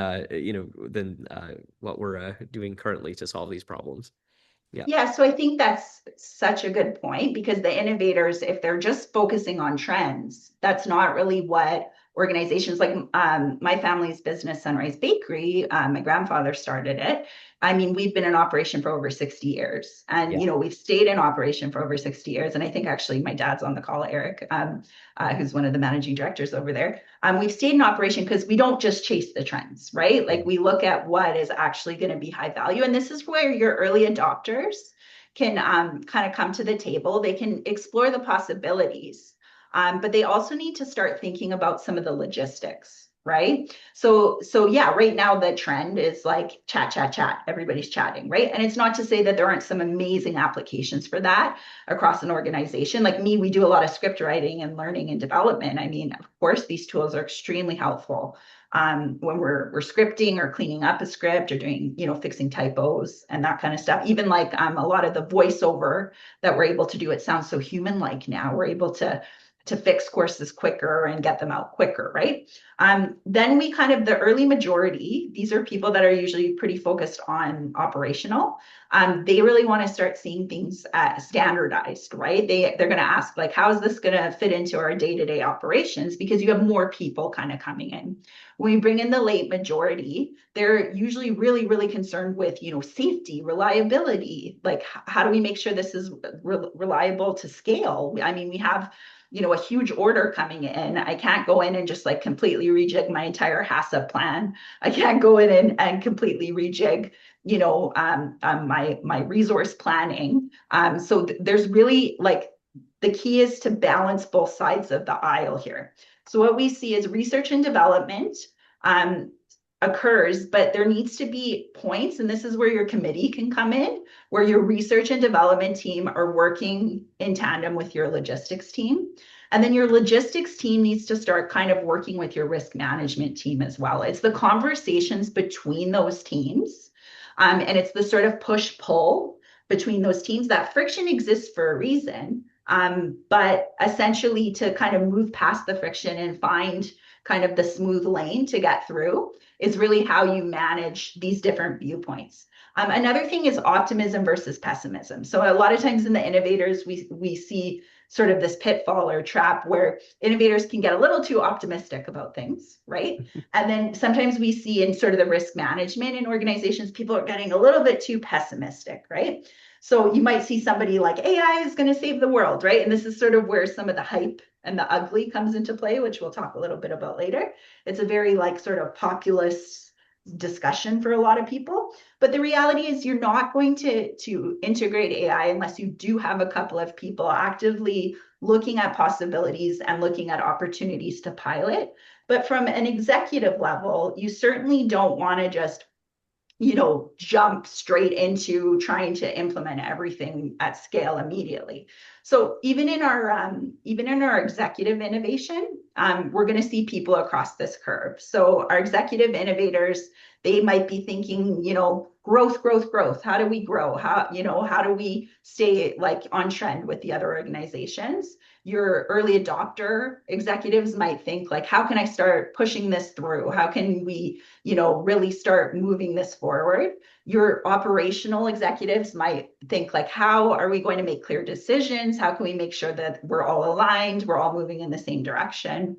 what we're doing currently to solve these problems. Yeah. Yeah, so I think that's such a good point because the innovators, if they're just focusing on trends, that's not really what organizations like my family's business, Sunrise Bakery, my grandfather started it. I mean, we've been in operation for over 60 years and, Yeah. we've stayed in operation for over 60 years. And I think actually my dad's on the call, Eric, who's one of the managing directors over there. We've stayed in operation because we don't just chase the trends, right? Like we look at what is actually going to be high value. And this is where your early adopters can kind of come to the table. They can explore the possibilities, but they also need to start thinking about some of the logistics, right? So yeah, right now the trend is like chat, chat, chat. Everybody's chatting, right? And it's not to say that there aren't some amazing applications for that across an organization. Like me, we do a lot of script writing and learning and development. I mean, of course, these tools are extremely helpful when we're scripting or cleaning up a script or doing, fixing typos and that kind of stuff. Even like a lot of the voiceover that we're able to do, it sounds so human-like now. We're able to fix courses quicker and get them out quicker, right? Then we kind of, the early majority, these are people that are usually pretty focused on operational. They really want to start seeing things standardized, right? They're going to ask like, how is this going to fit into our day-to-day operations? Because you have more people kind of coming in. When we bring in the late majority, they're usually really, really concerned with, safety, reliability. Like, how do we make sure this is reliable to scale? I mean, we have a huge order coming in. I can't go in and just like completely rejig my entire HACCP plan. I can't go in and completely rejig, my resource planning. So there's really like the key is to balance both sides of the aisle here. So what we see is research and development occurs, but there needs to be points, and this is where your committee can come in, where your research and development team are working in tandem with your logistics team. And then your logistics team needs to start kind of working with your risk management team as well. It's the conversations between those teams, and it's the sort of push-pull between those teams. That friction exists for a reason, but essentially to kind of move past the friction and find kind of the smooth lane to get through is really how you manage these different viewpoints. Another thing is optimism versus pessimism. So a lot of times in the innovators, we see sort of this pitfall or trap where innovators can get a little too optimistic about things, right? And then sometimes we see in sort of the risk management in organizations, people are getting a little bit too pessimistic, right? So you might see somebody like AI is going to save the world, right? And this is sort of where some of the hype and the ugly comes into play, which we'll talk a little bit about later. It's a very like sort of populist discussion for a lot of people. But the reality is you're not going to integrate AI unless you do have a couple of people actively looking at possibilities and looking at opportunities to pilot. But from an executive level, you certainly don't want to just jump straight into trying to implement everything at scale immediately. So even in our executive innovation, we're going to see people across this curve. So our executive innovators, they might be thinking, growth, growth, growth. How do we grow? How do we stay like on trend with the other organizations? Your early adopter executives might think like, how can I start pushing this through? How can we, really start moving this forward? Your operational executives might think like, how are we going to make clear decisions? How can we make sure that we're all aligned? We're all moving in the same direction.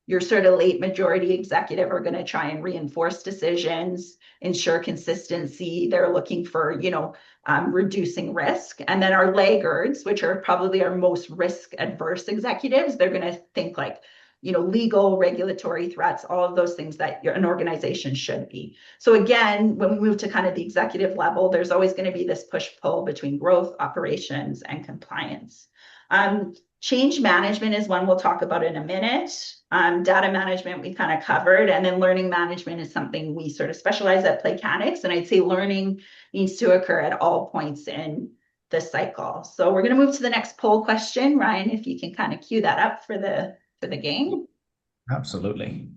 Your sort of late majority executive are going to try and reinforce decisions, ensure consistency. They're looking for, reducing risk. And then our laggards, which are probably our most risk adverse executives, they're going to think like, legal, regulatory threats, all of those things that an organization should be. So again, when we move to kind of the executive level, there's always going to be this push-pull between growth, operations, and compliance. Change management is one we'll talk about in a minute. Data management we kind of covered, and then learning management is something we sort of specialize at Playcanics, and I'd say learning needs to occur at all points in the cycle. So we're going to move to the next poll question. Ryan, if you can kind of cue that up for the game. Absolutely.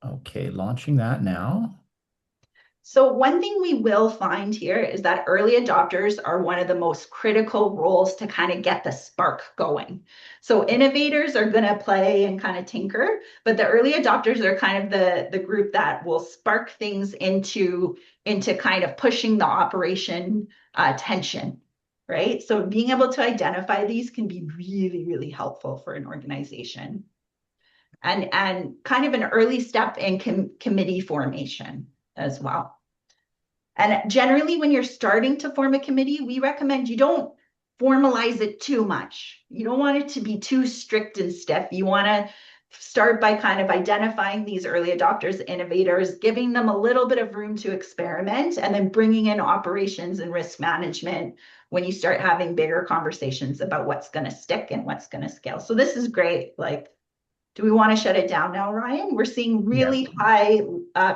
Okay, launching that now. So one thing we will find here is that early adopters are one of the most critical roles to kind of get the spark going. So innovators are going to play and kind of tinker, but the early adopters are kind of the group that will spark things into kind of pushing the operation tension, right? So being able to identify these can be really, really helpful for an organization. And kind of an early step in committee formation as well. And generally, when you're starting to form a committee, we recommend you don't formalize it too much. You don't want it to be too strict and stiff. You want to start by kind of identifying these early adopters, innovators, giving them a little bit of room to experiment, and then bringing in operations and risk management when you start having bigger conversations about what's going to stick and what's going to scale. So this is great. Like, do we want to shut it down now, Ryan? We're seeing really high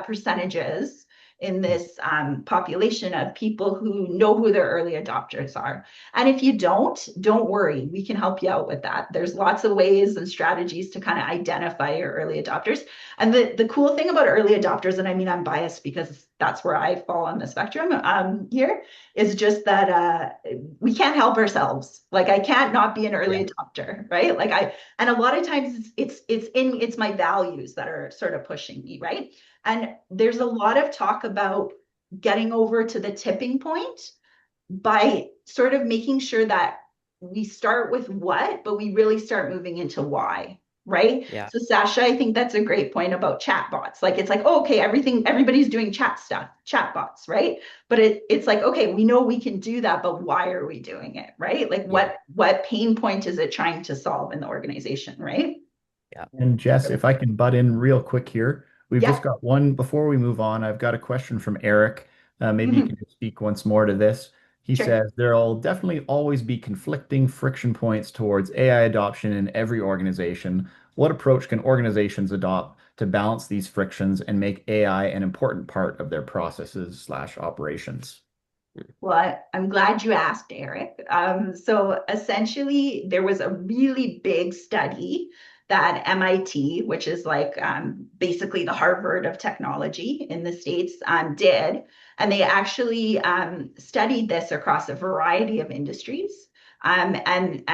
percentages in this population of people who know who their early adopters are. And if you don't worry, we can help you out with that. There's lots of ways and strategies to kind of identify your early adopters. And the cool thing about early adopters, and I mean, I'm biased because that's where I fall on the spectrum here, is just that we can't help ourselves. Like I can't not be an early adopter, right? And a lot of times it's my values that are sort of pushing me, right? And there's a lot of talk about getting over to the tipping point by sort of making sure that we start with what, but we really start moving into why, right? Yeah. So Sasha, I think that's a great point about chatbots. Like it's like, oh, okay, everybody's doing chatbots, right? But it's like, okay, we know we can do that, but why are we doing it, right? Like what pain point is it trying to solve in the organization, right? Yeah. And Jess, if I can butt in real quick here, we've just got one before we move on. I've got a question from Eric. Maybe you can just speak once more to this. He says, there'll definitely always be conflicting friction points towards AI adoption in every organization. What approach can organizations adopt to balance these frictions and make AI an important part of their processes/operations? Well, I'm glad you asked, Eric. So essentially, there was a really big study that MIT, which is like basically the Harvard of technology in the States, did. And they actually studied this across a variety of industries and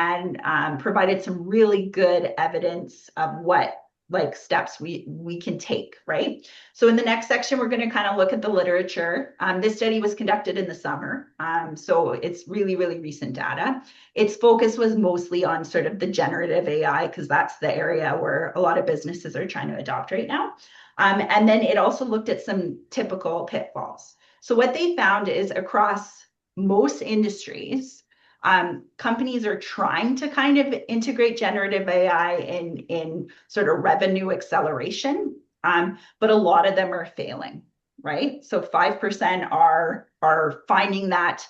provided some really good evidence of what like steps we can take, right? So in the next section, we're going to kind of look at the literature. This study was conducted in the summer, so it's really, really recent data. Its focus was mostly on sort of the generative AI, because that's the area where a lot of businesses are trying to adopt right now. And then it also looked at some typical pitfalls. So what they found is across most industries, companies are trying to kind of integrate generative AI in sort of revenue acceleration, but a lot of them are failing, right? So 5% are finding that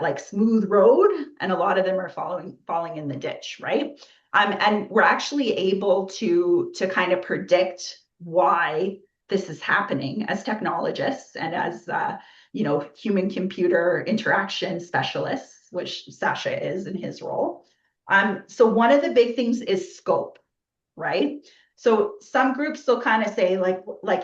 like smooth road, and a lot of them are falling in the ditch, right? And we're actually able to kind of predict why this is happening as technologists and as human computer interaction specialists, which Sasha is in his role. So one of the big things is scope, right? So some groups will kind of say like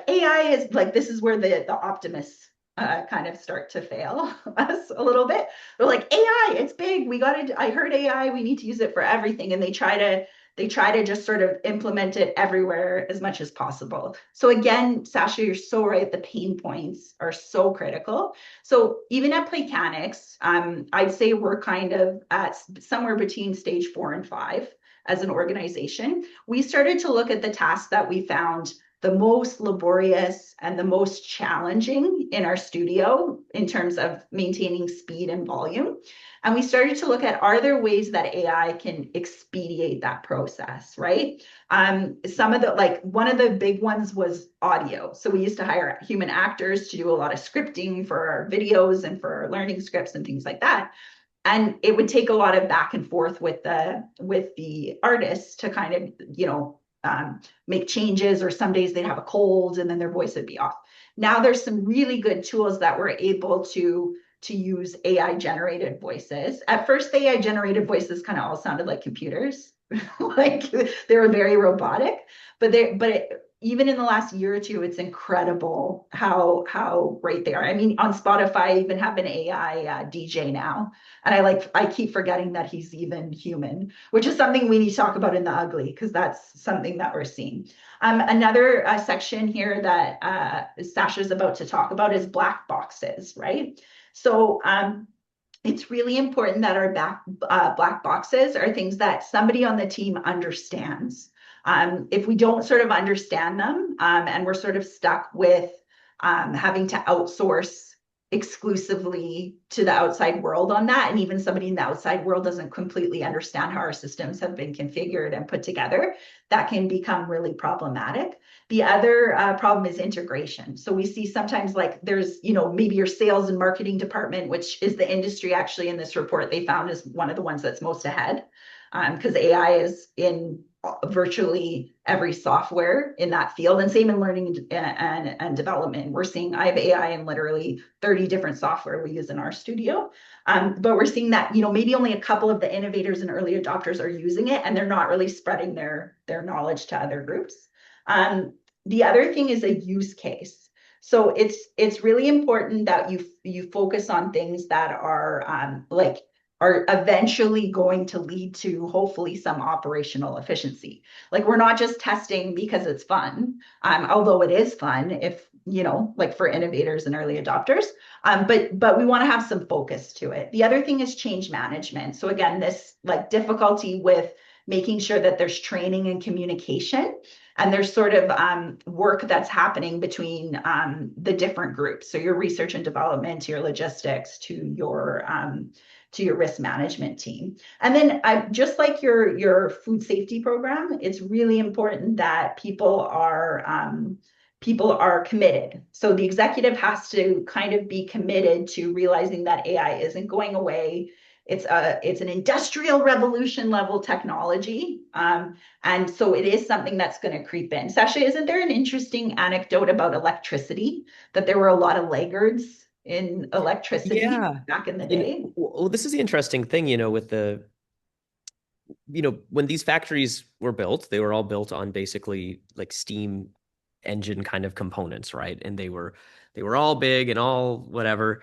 AI is like, this is where the optimists kind of start to fail us a little bit. They're like, AI, it's big. I heard AI, we need to use it for everything. And they try to just sort of implement it everywhere as much as possible. So again, Sasha, you're so right. The pain points are so critical. So even at Playcanics, I'd say we're kind of at somewhere between stage 4 and 5 as an organization. We started to look at the tasks that we found the most laborious and the most challenging in our studio in terms of maintaining speed and volume. And we started to look at, are there ways that AI can expedite that process, right? Some of the, like one of the big ones was audio. So we used to hire human actors to do a lot of scripting for our videos and for our learning scripts and things like that. And it would take a lot of back and forth with the artists to kind of, make changes, or some days they'd have a cold and then their voice would be off. Now there's some really good tools that we're able to use AI generated voices. At first, the AI generated voices kind of all sounded like computers, like they were very robotic, but even in the last year or two, it's incredible how great they are. I mean, on Spotify, I even have an AI DJ now, and I keep forgetting that he's even human, which is something we need to talk about in the ugly, because that's something that we're seeing. Another section here that Sasha's about to talk about is black boxes, right? So it's really important that our black boxes are things that somebody on the team understands. If we don't sort of understand them, and we're sort of stuck with having to outsource exclusively to the outside world on that, and even somebody in the outside world doesn't completely understand how our systems have been configured and put together, that can become really problematic. The other problem is integration. So we see sometimes like there's, maybe your sales and marketing department, which is the industry actually in this report they found is one of the ones that's most ahead, because AI is in virtually every software in that field, and same in learning and development. We're seeing I have AI in literally 30 different software we use in our studio, but we're seeing that maybe only a couple of the innovators and early adopters are using it, and they're not really spreading their knowledge to other groups. The other thing is a use case. So it's really important that you focus on things that are are eventually going to lead to hopefully some operational efficiency. Like we're not just testing because it's fun, although it is fun if, like for innovators and early adopters, but we want to have some focus to it. The other thing is change management. So again, this like difficulty with making sure that there's training and communication, and there's sort of work that's happening between the different groups. So your research and development, to your logistics, to your risk management team. And then just like your food safety program, it's really important that people are committed. So the executive has to kind of be committed to realizing that AI isn't going away. It's an industrial revolution level technology. And so it is something that's going to creep in. Sasha, isn't there an interesting anecdote about electricity, that there were a lot of laggards in electricity Yeah. back in the And day. well, this is the interesting thing, with when these factories were built, they were all built on basically like steam engine kind of components, right? And they were all big and all whatever.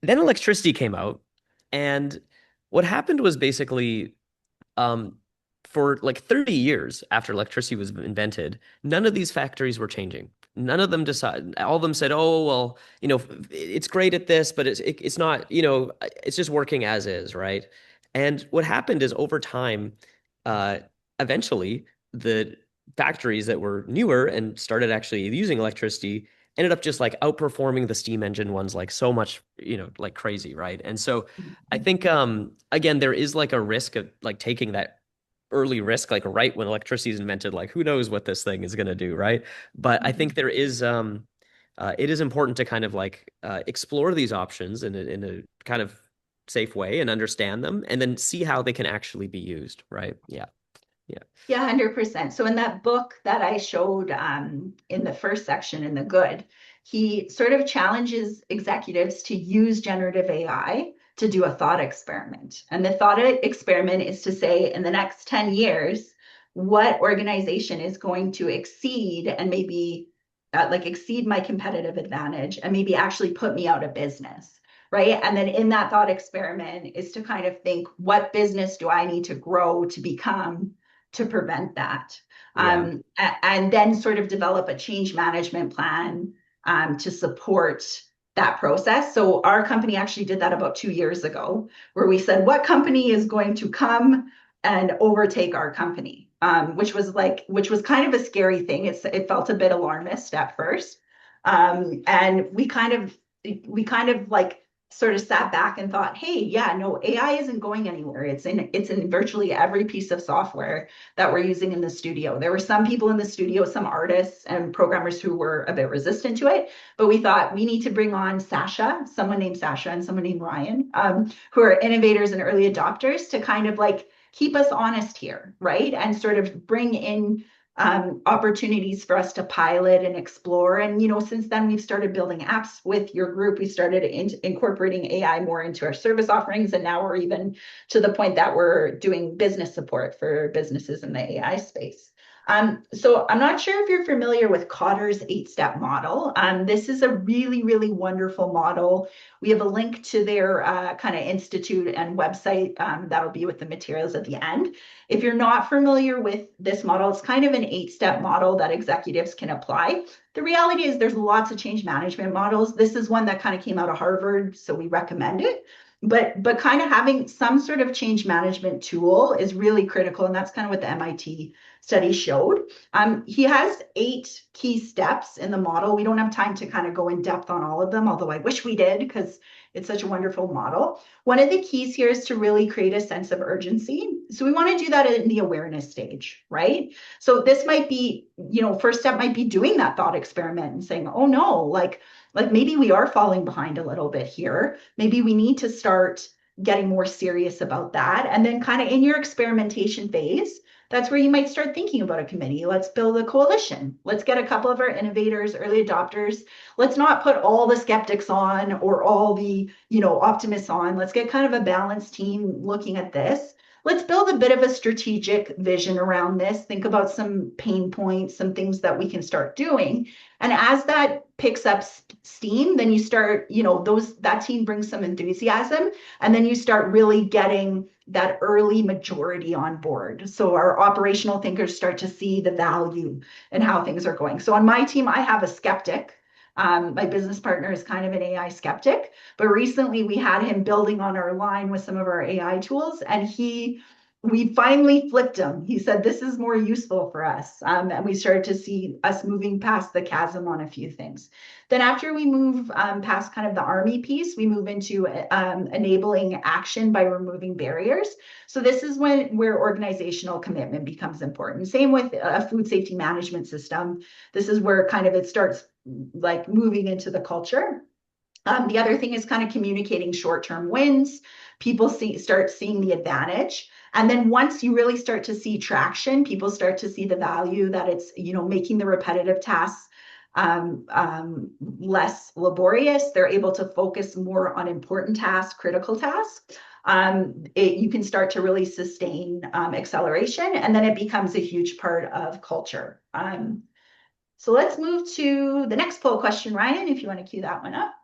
Then electricity came out, and what happened was basically um, for like 30 years after electricity was invented, none of these factories were changing. None of them decided, all of them said, oh, well, it's great at this, but it's not, it's just working as is, right? And what happened is over time, uh, eventually, the factories that were newer and started actually using electricity ended up just like outperforming the steam engine ones like so much, like crazy, right? And so I think again there is like a risk of like taking that early risk like right when electricity is invented, like who knows what this thing is going to do, right? But I think there is it is important to kind of like explore these options in a kind of safe way and understand them and then see how they can actually be used, right? Yeah. Yeah. Yeah, 100%. So in that book that I showed in the first section in the good, he sort of challenges executives to use generative AI to do a thought experiment. And the thought experiment is to say, in the next 10 years, what organization is going to exceed and maybe like exceed my competitive advantage and maybe actually put me out of business. Right. And then in that thought experiment is to kind of think, what business do I need to grow to become to prevent that? Yeah. And then sort of develop a change management plan to support that process. So our company actually did that about 2 years ago, where we said, what company is going to come and overtake our company? Which was kind of a scary thing. It felt a bit alarmist at first. And we kind of like sort of sat back and thought, hey, yeah, no, AI isn't going anywhere. It's in virtually every piece of software that we're using in the studio. There were some people in the studio, some artists and programmers who were a bit resistant to it, but we thought we need to bring on someone named Sasha and someone named Ryan, who are innovators and early adopters to kind of like keep us honest here, right? And sort of bring in opportunities for us to pilot and explore. And, since then we've started building apps with your group. We started incorporating AI more into our service offerings. And now we're even to the point that we're doing business support for businesses in the AI space. So I'm not sure if you're familiar with Kotter's 8-step model. This is a really, really wonderful model. We have a link to their kind of institute and website that'll be with the materials at the end. If you're not familiar with this model, it's kind of an 8-step model that executives can apply. The reality is there's lots of change management models. This is one that kind of came out of Harvard, so we recommend it. But kind of having some sort of change management tool is really critical, and that's kind of what the MIT study showed. He has 8 key steps in the model. We don't have time to kind of go in depth on all of them, although I wish we did because it's such a wonderful model. One of the keys here is to really create a sense of urgency. So we want to do that in the awareness stage, right? So this might be, first step might be doing that thought experiment and saying, oh no, like maybe we are falling behind a little bit here. Maybe we need to start getting more serious about that. And then kind of in your experimentation phase, that's where you might start thinking about a committee. Let's build a coalition. Let's get a couple of our innovators, early adopters. Let's not put all the skeptics on or all the, optimists on. Let's get kind of a balanced team looking at this. Let's build a bit of a strategic vision around this. Think about some pain points, some things that we can start doing. And as that picks up steam, then you start, that team brings some enthusiasm, and then you start really getting that early majority on board. So our operational thinkers start to see the value in how things are going. So on my team, I have a skeptic. My business partner is kind of an AI skeptic, but recently we had him building on our line with some of our AI tools, and we finally flipped him. He said, this is more useful for us. And we started to see us moving past the chasm on a few things. Then after we move past kind of the army piece, we move into enabling action by removing barriers. So this is where organizational commitment becomes important. Same with a food safety management system. This is where kind of it starts like moving into the culture. The other thing is kind of communicating short-term wins. People start seeing the advantage. And then once you really start to see traction, people start to see the value that it's, making the repetitive tasks less laborious. They're able to focus more on important tasks, critical tasks. You can start to really sustain acceleration, and then it becomes a huge part of culture. So let's move to the next poll question, Ryan, if you want to cue that one up.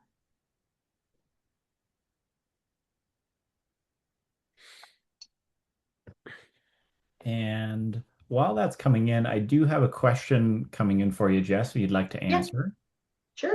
And while that's coming in, I do have a question coming in for you, Jess, if you'd like to Yeah, answer. sure.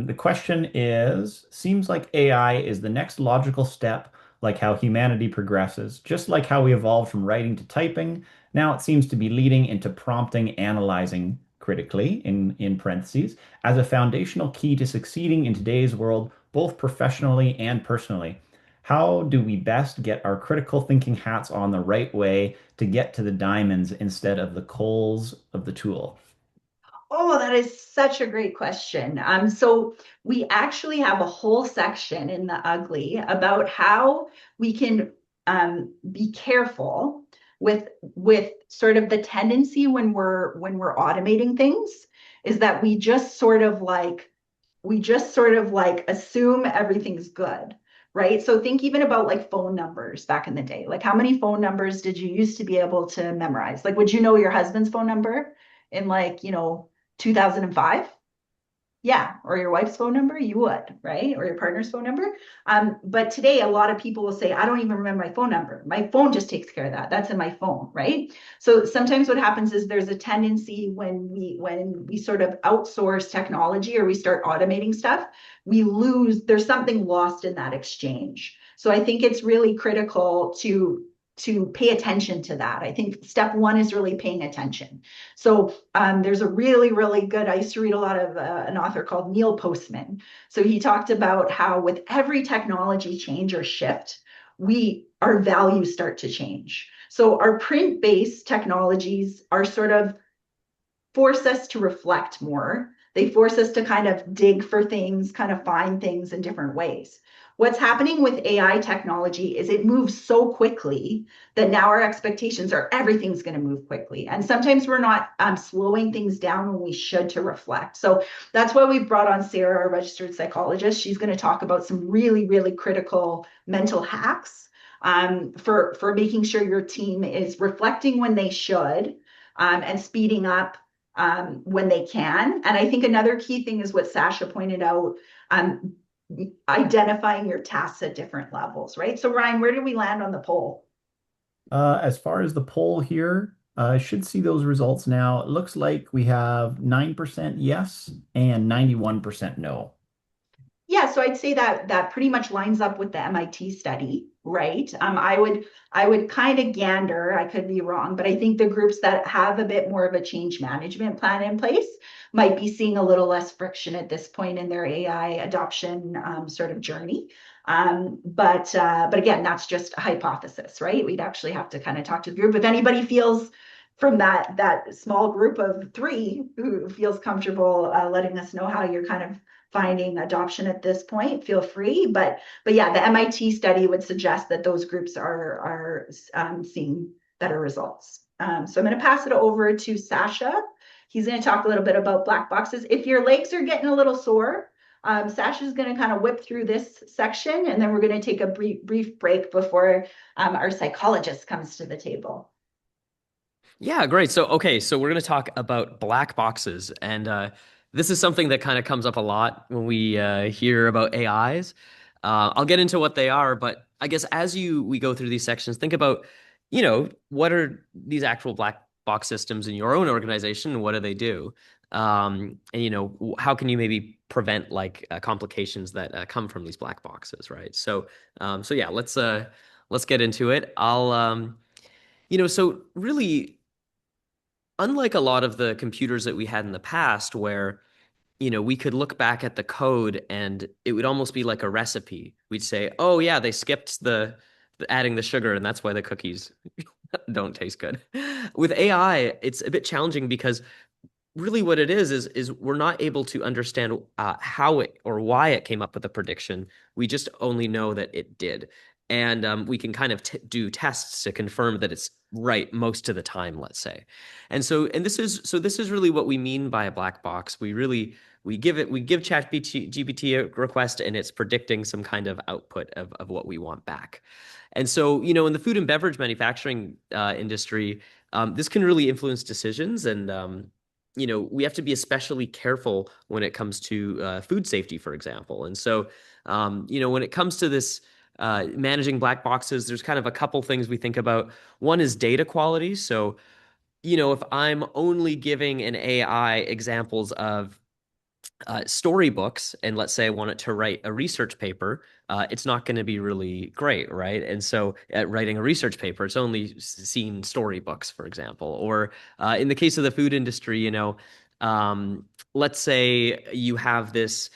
The question is, seems like AI is the next logical step, like how humanity progresses. Just like how we evolved from writing to typing, now it seems to be leading into prompting, analyzing critically, in parentheses, as a foundational key to succeeding in today's world, both professionally and personally. How do we best get our critical thinking hats on the right way to get to the diamonds instead of the coals of the tool? Oh, that is such a great question. So we actually have a whole section in the Ugly about how we can be careful with sort of the tendency when we're automating things is that we just sort of like assume everything's good, right? So think even about like phone numbers back in the day. Like how many phone numbers did you used to be able to memorize? Like would you know your husband's phone number in 2005? Yeah, or your wife's phone number, you would, right? Or your partner's phone number. But today, a lot of people will say, I don't even remember my phone number. My phone just takes care of that. That's in my phone, right? So sometimes what happens is there's a tendency when we sort of outsource technology or we start automating stuff, there's something lost in that exchange. So I think it's really critical to pay attention to that. I think step one is really paying attention. So there's a really, really good, I used to read a lot of an author called Neil Postman. So he talked about how with every technology change or shift, our values start to change. So our print-based technologies are sort of force us to reflect more. They force us to kind of dig for things, kind of find things in different ways. What's happening with AI technology is it moves so quickly that now our expectations are everything's going to move quickly. And sometimes we're not slowing things down when we should to reflect. So that's why we've brought on Sarah, our registered psychologist. She's going to talk about some really, really critical mental hacks for making sure your team is reflecting when they should and speeding up when they can. And I think another key thing is what Sasha pointed out, identifying your tasks at different levels, right? So Ryan, where did we land on the poll? As far as the poll here, I should see those results now. It looks like we have 9% yes and 91% no. Yeah, so I'd say that pretty much lines up with the MIT study, right? I would kind of gander, I could be wrong, but I think the groups that have a bit more of a change management plan in place might be seeing a little less friction at this point in their AI adoption sort of journey. But again, that's just a hypothesis, right? We'd actually have to kind of talk to the group. If anybody feels from that small group of three who feels comfortable letting us know how you're kind of finding adoption at this point, feel free. But yeah, the MIT study would suggest that those groups are seeing better results. So I'm going to pass it over to Sasha. He's going to talk a little bit about black boxes. If your legs are getting a little sore, Sasha's going to kind of whip through this section, and then we're going to take a brief break before our psychologist comes to the table. Yeah, great. So, okay, so we're going to talk about black boxes. And this is something that kind of comes up a lot when we hear about AIs. I'll get into what they are, but I guess as we go through these sections, think about, what are these actual black box systems in your own organization and what do they do? And how can you maybe prevent like complications that come from these black boxes, right? So yeah, let's get into it. So really, unlike a lot of the computers that we had in the past where, we could look back at the code and it would almost be like a recipe. We'd say, oh yeah, they skipped the adding the sugar and that's why the cookies don't taste good. With AI, it's a bit challenging because really what it is we're not able to understand how it or why it came up with a prediction. We just only know that it did. and we can kind of do tests to confirm that it's right most of the time, let's say. And this is really what we mean by a black box. We give ChatGPT a request, and it's predicting some kind of output of what we want back. And so, in the food and beverage manufacturing industry, this can really influence decisions. And we have to be especially careful when it comes to food safety, for example. And so, when it comes to this managing black boxes, there's kind of a couple things we think about. One is data quality. So, if I'm only giving an AI examples of storybooks, and let's say I want it to write a research paper, it's not going to be really great, right? And so at writing a research paper, it's only seen storybooks, for example. Or in the case of the food industry, let's say you have this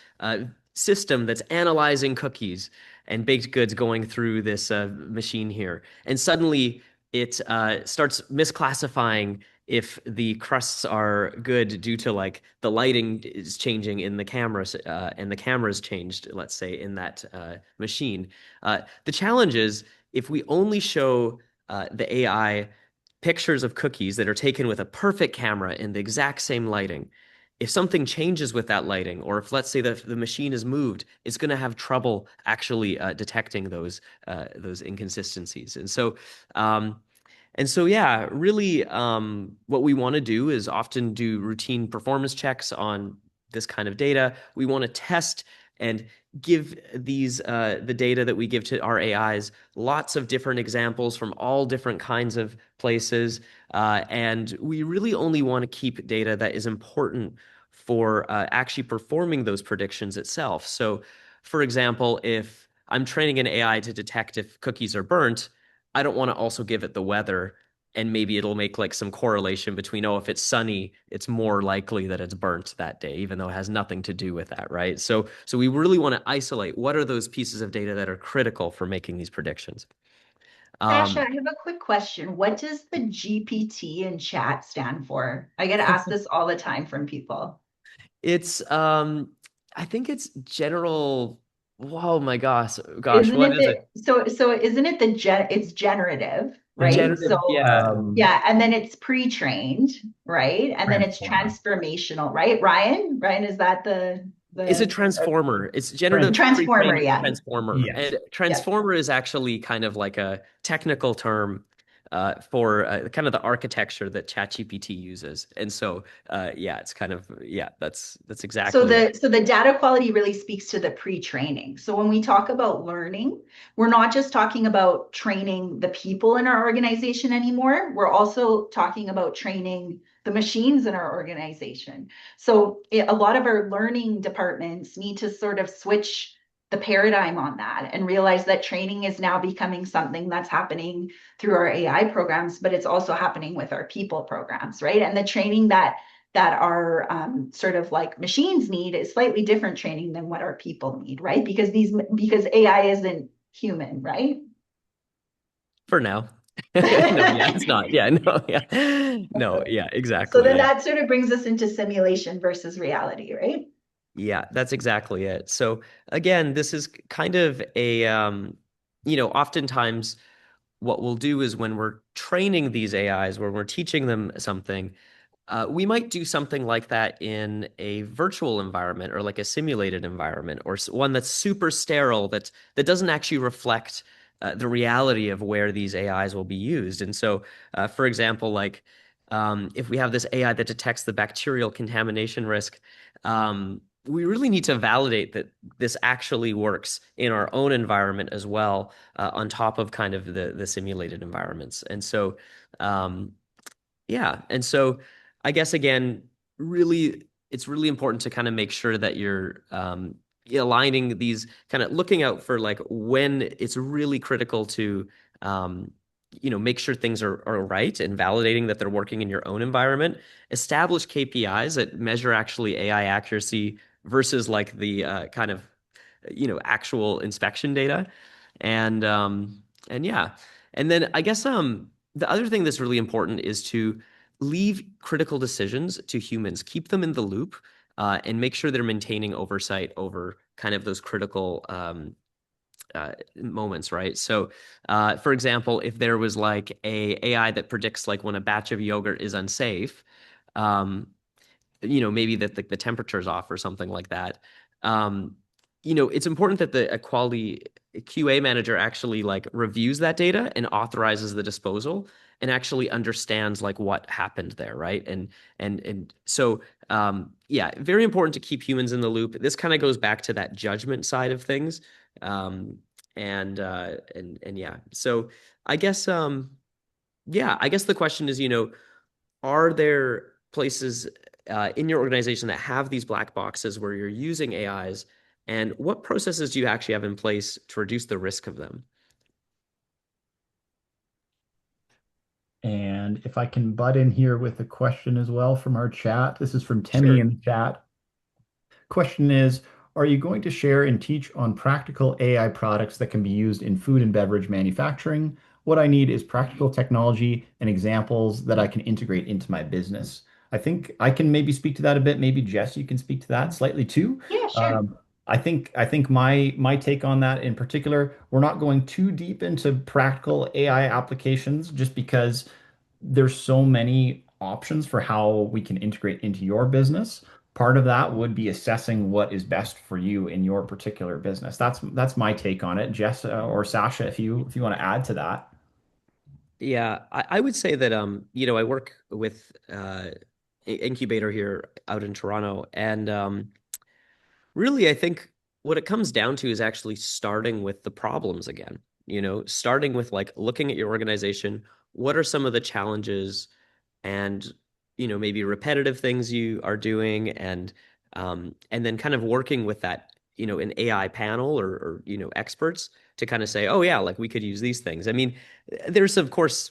system that's analyzing cookies and baked goods going through this machine here, and suddenly it starts misclassifying if the crusts are good due to like the lighting is changing in the cameras and the camera's changed, let's say, in that machine. The challenge is if we only show the AI pictures of cookies that are taken with a perfect camera in the exact same lighting, if something changes with that lighting, or if let's say the machine is moved, it's going to have trouble actually detecting those inconsistencies. Yeah, really, what we want to do is often do routine performance checks on this kind of data. We want to test and give the data that we give to our AIs lots of different examples from all different kinds of places. And we really only want to keep data that is important for actually performing those predictions itself. So, for example, if I'm training an AI to detect if cookies are burnt, I don't want to also give it the weather, and maybe it'll make like some correlation between, oh, if it's sunny, it's more likely that it's burnt that day, even though it has nothing to do with that, right? So we really want to isolate what are those pieces of data that are critical for making these predictions. Sasha, I have a quick question. What does the GPT in chat stand for? I get asked this all the time from people. It's I think it's general. Oh my gosh, Isn't what it is it? so isn't it it's generative, right? Generative, So yeah. yeah, and then it's pre-trained, right? And then it's Transformer. transformational, right? Ryan, is that It's a the transformer. It's generative transformer, pre-trained yeah. transformer. Yes. And transformer is actually kind of like a technical term for kind of the architecture that ChatGPT uses. And so, yeah, it's kind of, yeah, that's So exactly it. the data quality really speaks to the pre-training. So when we talk about learning, we're not just talking about training the people in our organization anymore. We're also talking about training the machines in our organization. So a lot of our learning departments need to sort of switch the paradigm on that and realize that training is now becoming something that's happening through our AI programs, but it's also happening with our people programs, right? And the training that our sort of like machines need is slightly different training than what our people need, right? Because AI isn't human, right? For now. No, yeah, it's not. Yeah, no, yeah. No, yeah, So exactly. then Yeah. that sort of brings us into simulation versus reality, right? Yeah, that's exactly it. So again, this is kind of a oftentimes what we'll do is when we're training these AIs, when we're teaching them something, we might do something like that in a virtual environment or like a simulated environment or one that's super sterile that doesn't actually reflect the reality of where these AIs will be used. And so, for example, like if we have this AI that detects the bacterial contamination risk, we really need to validate that this actually works in our own environment as well, on top of kind of the simulated environments. And so, yeah, and so I guess again, really, it's really important to kind of make sure that you're aligning these, kind of looking out for like when it's really critical to make sure things are right and validating that they're working in your own environment. Establish KPIs that measure actually AI accuracy versus like the kind of actual inspection data. And yeah. And then I guess the other thing that's really important is to leave critical decisions to humans, keep them in the loop, and make sure they're maintaining oversight over kind of those critical moments, right? So, for example, if there was like a AI that predicts like when a batch of yogurt is unsafe, um, maybe that the temperature's off or something like that. Um, it's important that a quality QA manager actually like reviews that data and authorizes the disposal and actually understands like what happened there, right? And so yeah, very important to keep humans in the loop. This kind of goes back to that judgment side of things. Um, and yeah. So I guess yeah, I guess the question is, are there places in your organization that have these black boxes where you're using AIs, and what processes do you actually have in place to reduce the risk of them? And if I can butt in here with a question as well from our chat. This is from Temi Sure. in the chat. Question is, are you going to share and teach on practical AI products that can be used in food and beverage manufacturing? What I need is practical technology and examples that I can integrate into my business. I think I can maybe speak to that a bit. Maybe Jess, you can speak to that slightly too. Yeah, sure. Um, I think my take on that in particular, we're not going too deep into practical AI applications just because there's so many options for how we can integrate into your business. Part of that would be assessing what is best for you in your particular business. That's my take on it. Jess or Sasha, if you want to add to that. Yeah, I would say that I work with incubator here out in Toronto, and really, I think what it comes down to is actually starting with the problems again. Starting with like looking at your organization, what are some of the challenges and maybe repetitive things you are doing, and then kind of working with that, an AI panel or experts to kind of say, oh yeah, like we could use these things. I mean, there's of course,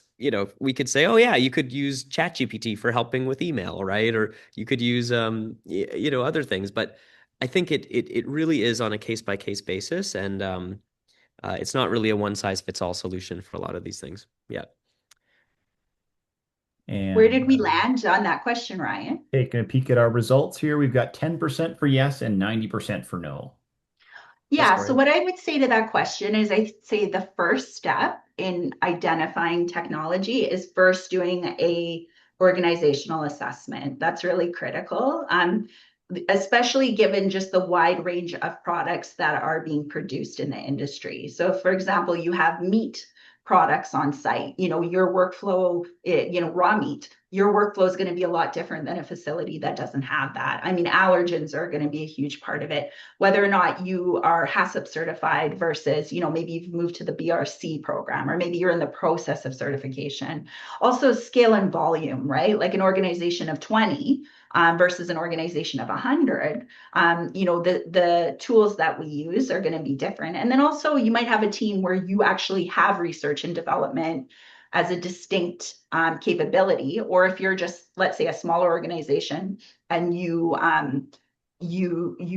we could say, oh yeah, you could use ChatGPT for helping with email, right? Or you could use other things, but I think it really is on a case by case basis, and it's not really a one size fits all solution for a lot of these things. Yeah. Where And did we land on that question, Ryan? taking a peek at our results here, we've got 10% for yes and 90% for no. That's Yeah, so great. what I would say to that question is I say the first step in identifying technology is first doing a organizational assessment. That's really critical, especially given just the wide range of products that are being produced in the industry. So for example, you have meat products on site, your workflow, raw meat, your workflow is going to be a lot different than a facility that doesn't have that. I mean, allergens are going to be a huge part of it, whether or not you are HACCP certified versus, maybe you've moved to the BRC program, or maybe you're in the process of certification. Also scale and volume, right? Like an organization of 20 versus an organization of 100, the tools that we use are going to be different. And then also you might have a team where you actually have research and development as a distinct capability, or if you're just, let's say, a smaller organization and you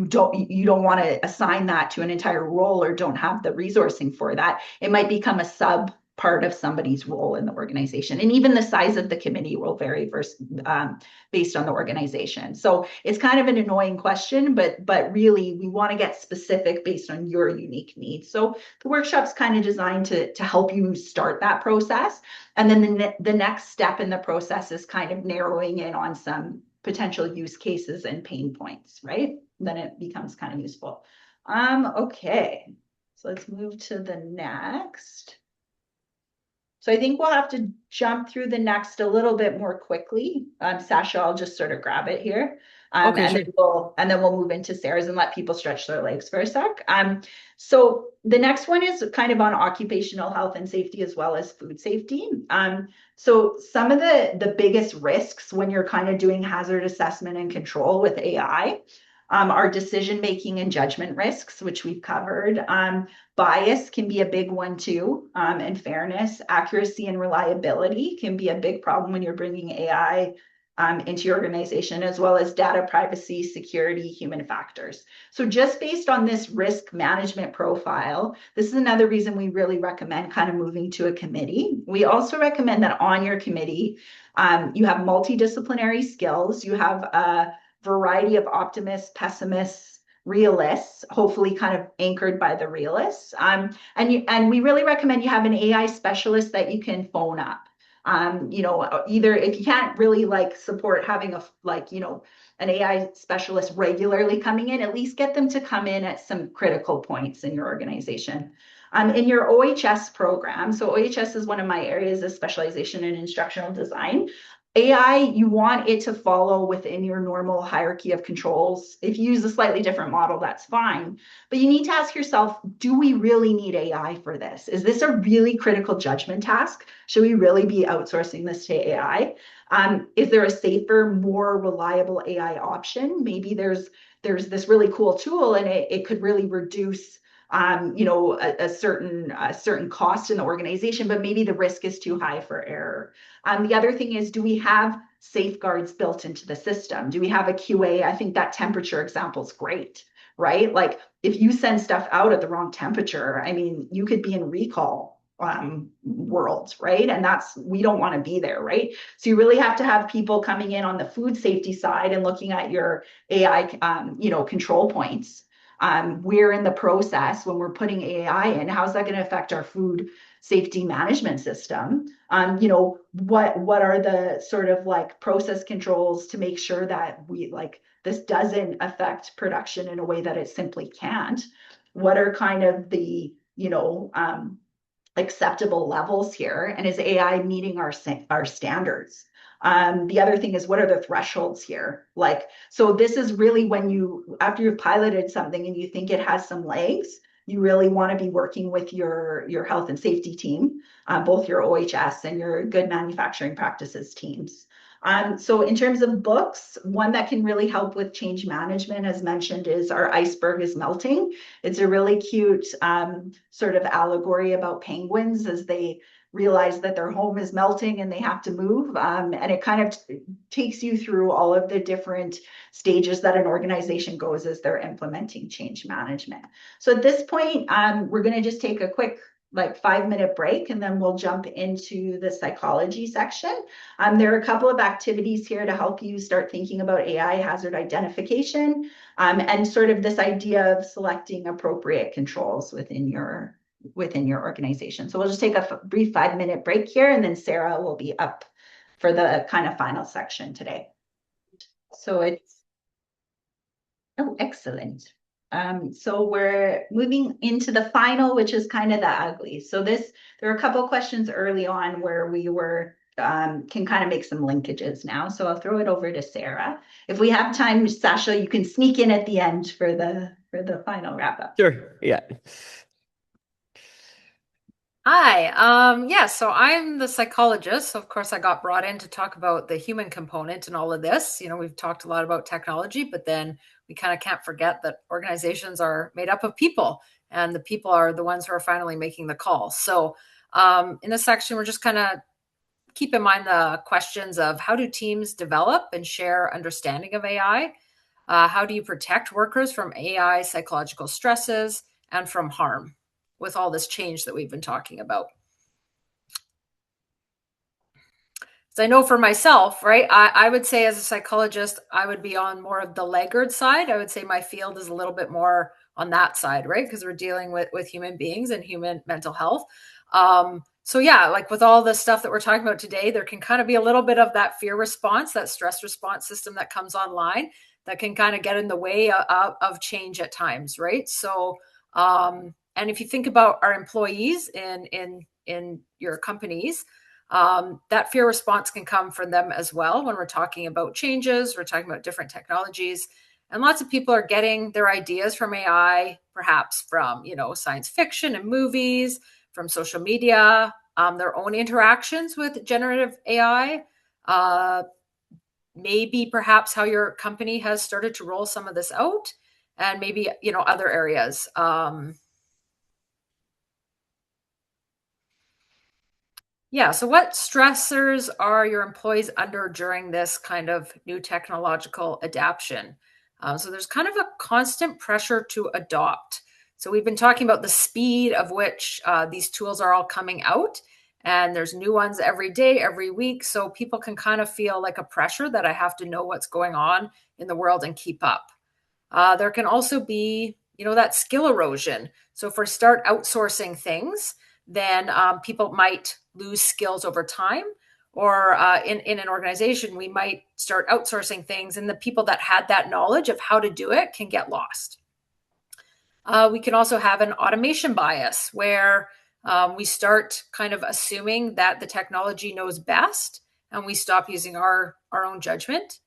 don't want to assign that to an entire role or don't have the resourcing for that, it might become a sub part of somebody's role in the organization. And even the size of the committee will vary based on the organization. So it's kind of an annoying question, but really we want to get specific based on your unique needs. So the workshop's kind of designed to help you start that process. And then the next step in the process is kind of narrowing in on some potential use cases and pain points, right? Then it becomes kind of useful. Okay, so let's move to the next. So I think we'll have to jump through the next a little bit more quickly. Sasha, I'll just sort of grab it here. Okay, And sure. then we'll move into Sarah's and let people stretch their legs for a sec. So the next one is kind of on occupational health and safety as well as food safety. So some of the biggest risks when you're kind of doing hazard assessment and control with AI are decision making and judgment risks, which we've covered. Bias can be a big one too, and fairness, accuracy, and reliability can be a big problem when you're bringing AI into your organization, as well as data privacy, security, human factors. So just based on this risk management profile, this is another reason we really recommend kind of moving to a committee. We also recommend that on your committee, you have multidisciplinary skills, you have a variety of optimists, pessimists, realists, hopefully kind of anchored by the realists. And we really recommend you have an AI specialist that you can phone up. Either if you can't really like support having an AI specialist regularly coming in, at least get them to come in at some critical points in your organization. In your OHS program, so OHS is one of my areas of specialization in instructional design. AI, you want it to follow within your normal hierarchy of controls. If you use a slightly different model, that's fine. But you need to ask yourself, do we really need AI for this? Is this a really critical judgment task? Should we really be outsourcing this to AI? Is there a safer, more reliable AI option? Maybe there's this really cool tool and it could really reduce a certain cost in the organization, but maybe the risk is too high for error. The other thing is, do we have safeguards built into the system? Do we have a QA? I think that temperature example is great, right? Like if you send stuff out at the wrong temperature, I mean, you could be in recall world, right? And we don't want to be there, right? So you really have to have people coming in on the food safety side and looking at your AI, control points. We're in the process when we're putting AI in, how's that going to affect our food safety management system? What are the sort of like process controls to make sure that this doesn't affect production in a way that it simply can't? What are kind of the, acceptable levels here? And is AI meeting our standards? The other thing is, what are the thresholds here? So this is really when after you've piloted something and you think it has some legs, you really want to be working with your health and safety team, both your OHS and your good manufacturing practices teams. So in terms of books, one that can really help with change management, as mentioned, is Our Iceberg is Melting. It's a really cute sort of allegory about penguins as they realize that their home is melting and they have to move. And it kind of takes you through all of the different stages that an organization goes as they're implementing change management. So at this point, we're going to just take a quick 5-minute break, and then we'll jump into the psychology section. There are a couple of activities here to help you start thinking about AI hazard identification and sort of this idea of selecting appropriate controls within your organization. So we'll just take a brief 5-minute break here, and then Sarah will be up for the kind of final section today. So excellent. So we're moving into the final, which is kind of the ugly. So there are a couple of questions early on where we can kind of make some linkages now. So I'll throw it over to Sarah. If we have time, Sasha, you can sneak in at the end for the final wrap up. Sure. Yeah. Hi. So I'm the psychologist. So of course, I got brought in to talk about the human component and all of this. We've talked a lot about technology, but then we kind of can't forget that organizations are made up of people, and the people are the ones who are finally making the call. So in this section, we're just kind of keep in mind the questions of how do teams develop and share understanding of AI? How do you protect workers from AI psychological stresses and from harm with all this change that we've been talking about? So I know for myself, right, I would say as a psychologist, I would be on more of the laggard side. I would say my field is a little bit more on that side, right? Because we're dealing with human beings and human mental health. So yeah, like with all the stuff that we're talking about today, there can kind of be a little bit of that fear response, that stress response system that comes online that can kind of get in the way of change at times, right? So, and if you think about our employees in your companies, that fear response can come from them as well. When we're talking about changes, we're talking about different technologies, and lots of people are getting their ideas from AI, perhaps from, science fiction and movies, from social media, their own interactions with generative AI, maybe perhaps how your company has started to roll some of this out, and maybe, other areas. So what stressors are your employees under during this kind of new technological adaptation? So there's kind of a constant pressure to adopt. So we've been talking about the speed of which these tools are all coming out, and there's new ones every day, every week. So people can kind of feel like a pressure that I have to know what's going on in the world and keep up. There can also be, that skill erosion. So if we start outsourcing things, then people might lose skills over time. Or in an organization, we might start outsourcing things, and the people that had that knowledge of how to do it can get lost. We can also have an automation bias where we start kind of assuming that the technology knows best, and we stop using our own judgment.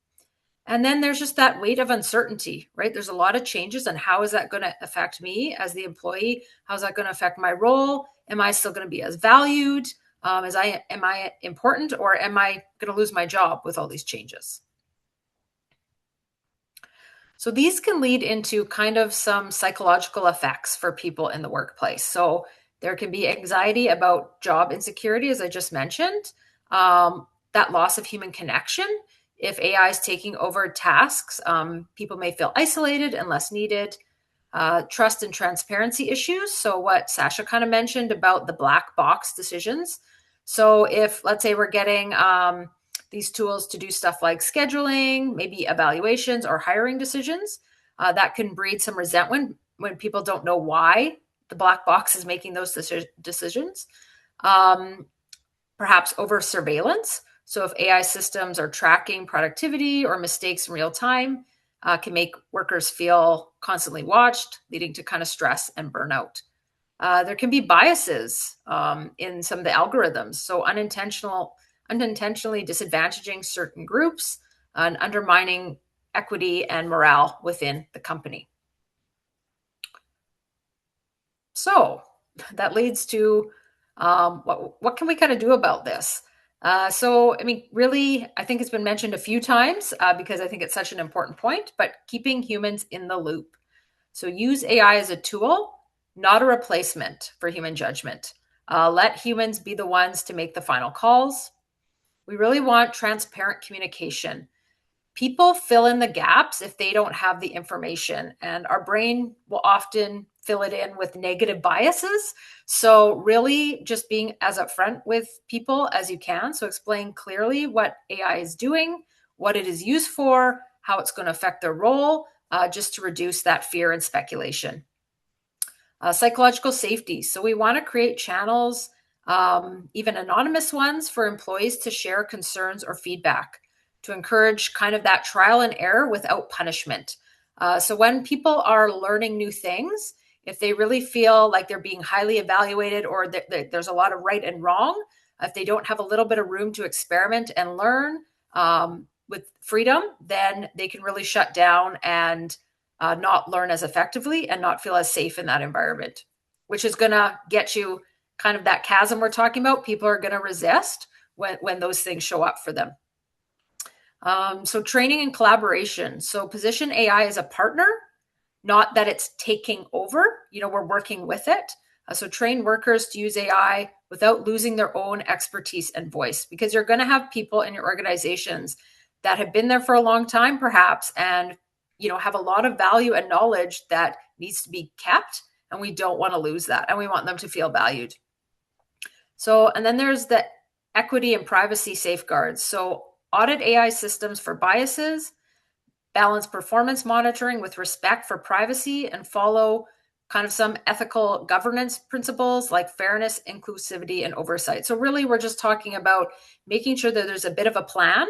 And then there's just that weight of uncertainty, right? There's a lot of changes, and how is that going to affect me as the employee? How is that going to affect my role? Am I still going to be as valued? Am I important, or am I going to lose my job with all these changes? So these can lead into kind of some psychological effects for people in the workplace. So there can be anxiety about job insecurity, as I just mentioned, that loss of human connection. If AI is taking over tasks, people may feel isolated and less needed. Trust and transparency issues. So what Sasha kind of mentioned about the black box decisions. So if, let's say, we're getting these tools to do stuff like scheduling, maybe evaluations or hiring decisions, that can breed some resentment when people don't know why the black box is making those decisions. Perhaps over surveillance. So if AI systems are tracking productivity or mistakes in real time, can make workers feel constantly watched, leading to kind of stress and burnout. There can be biases in some of the algorithms. So unintentionally disadvantaging certain groups and undermining equity and morale within the company. So that leads to what can we kind of do about this? So, I mean, really, I think it's been mentioned a few times because I think it's such an important point, but keeping humans in the loop. So use AI as a tool, not a replacement for human judgment. Let humans be the ones to make the final calls. We really want transparent communication. People fill in the gaps if they don't have the information, and our brain will often fill it in with negative biases. So really just being as upfront with people as you can. So explain clearly what AI is doing, what it is used for, how it's going to affect their role, just to reduce that fear and speculation. Psychological safety. So we want to create channels, even anonymous ones, for employees to share concerns or feedback, to encourage kind of that trial and error without punishment. So when people are learning new things, if they really feel like they're being highly evaluated or that there's a lot of right and wrong, if they don't have a little bit of room to experiment and learn with freedom, then they can really shut down and not learn as effectively and not feel as safe in that environment, which is going to get you kind of that chasm we're talking about. People are going to resist when those things show up for them. So training and collaboration. So position AI as a partner, not that it's taking over, we're working with it. So train workers to use AI without losing their own expertise and voice, because you're going to have people in your organizations that have been there for a long time, perhaps, and have a lot of value and knowledge that needs to be kept, and we don't want to lose that, and we want them to feel valued. So, and then there's the equity and privacy safeguards. So audit AI systems for biases, balance performance monitoring with respect for privacy, and follow kind of some ethical governance principles like fairness, inclusivity, and oversight. So really, we're just talking about making sure that there's a bit of a plan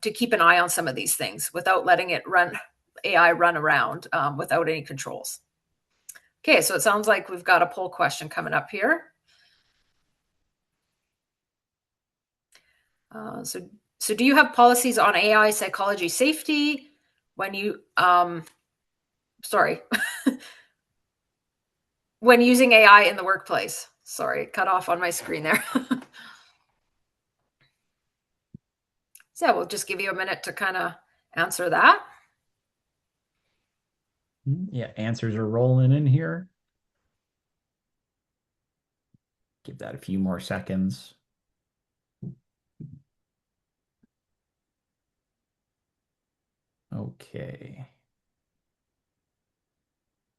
to keep an eye on some of these things without letting AI run around without any controls. Okay, so it sounds like we've got a poll question coming up here. So do you have policies on AI psychology safety when you, when using AI in the workplace? Sorry, cut off on my screen there. So we'll just give you a minute to kind of answer that. Yeah, answers are rolling in here. Give that a few more seconds. Okay.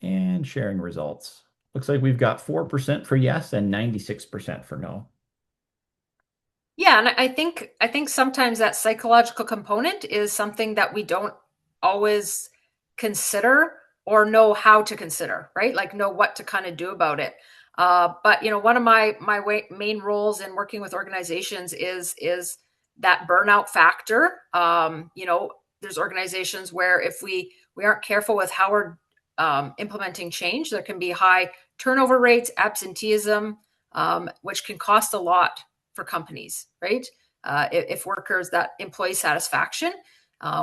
And sharing results. Looks like we've got 4% for yes and 96% for no. Yeah, and I think sometimes that psychological component is something that we don't always consider or know how to consider, right? Like know what to kind of do about it. But one of my main roles in working with organizations is that burnout factor. There's organizations where if we aren't careful with how we're implementing change, there can be high turnover rates, absenteeism, which can cost a lot for companies, right? If workers, that employee satisfaction,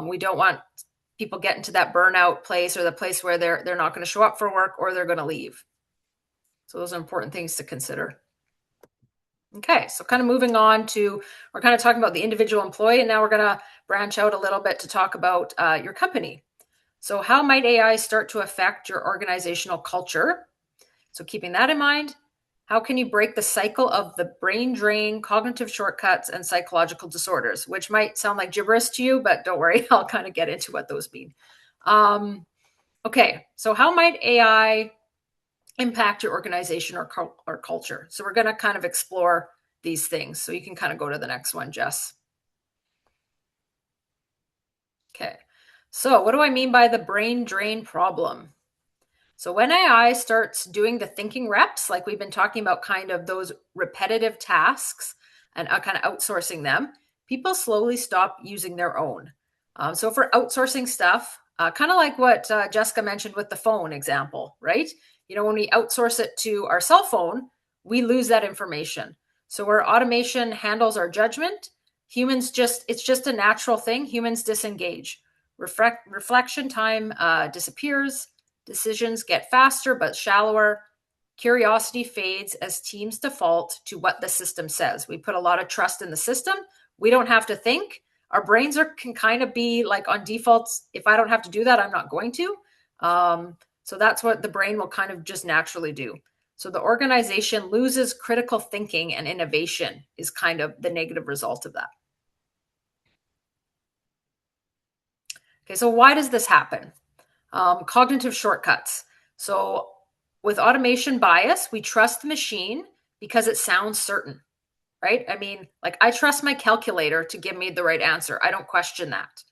we don't want people getting to that burnout place or the place where they're not going to show up for work or they're going to leave. So those are important things to consider. Okay, so kind of moving on to, we're kind of talking about the individual employee, and now we're going to branch out a little bit to talk about your company. So how might AI start to affect your organizational culture? So keeping that in mind, how can you break the cycle of the brain drain, cognitive shortcuts, and psychological disorders, which might sound like gibberish to you, but don't worry, I'll kind of get into what those mean. Okay, so how might AI impact your organization or culture? So we're going to kind of explore these things. So you can kind of go to the next one, Jess. Okay, so what do I mean by the brain drain problem? So when AI starts doing the thinking reps, like we've been talking about, kind of those repetitive tasks and kind of outsourcing them, people slowly stop using their own. So for outsourcing stuff, kind of like what Jessica mentioned with the phone example, right? When we outsource it to our cell phone, we lose that information. So where automation handles our judgment, it's just a natural thing. Humans disengage. Reflection time disappears. Decisions get faster but shallower. Curiosity fades as teams default to what the system says. We put a lot of trust in the system. We don't have to think. Our brains can kind of be like on defaults. If I don't have to do that, I'm not going to. So that's what the brain will kind of just naturally do. So the organization loses critical thinking, and innovation is kind of the negative result of that. Okay, so why does this happen? Cognitive shortcuts. So with automation bias, we trust the machine because it sounds certain, right? I mean, like I trust my calculator to give me the right answer. I don't question that.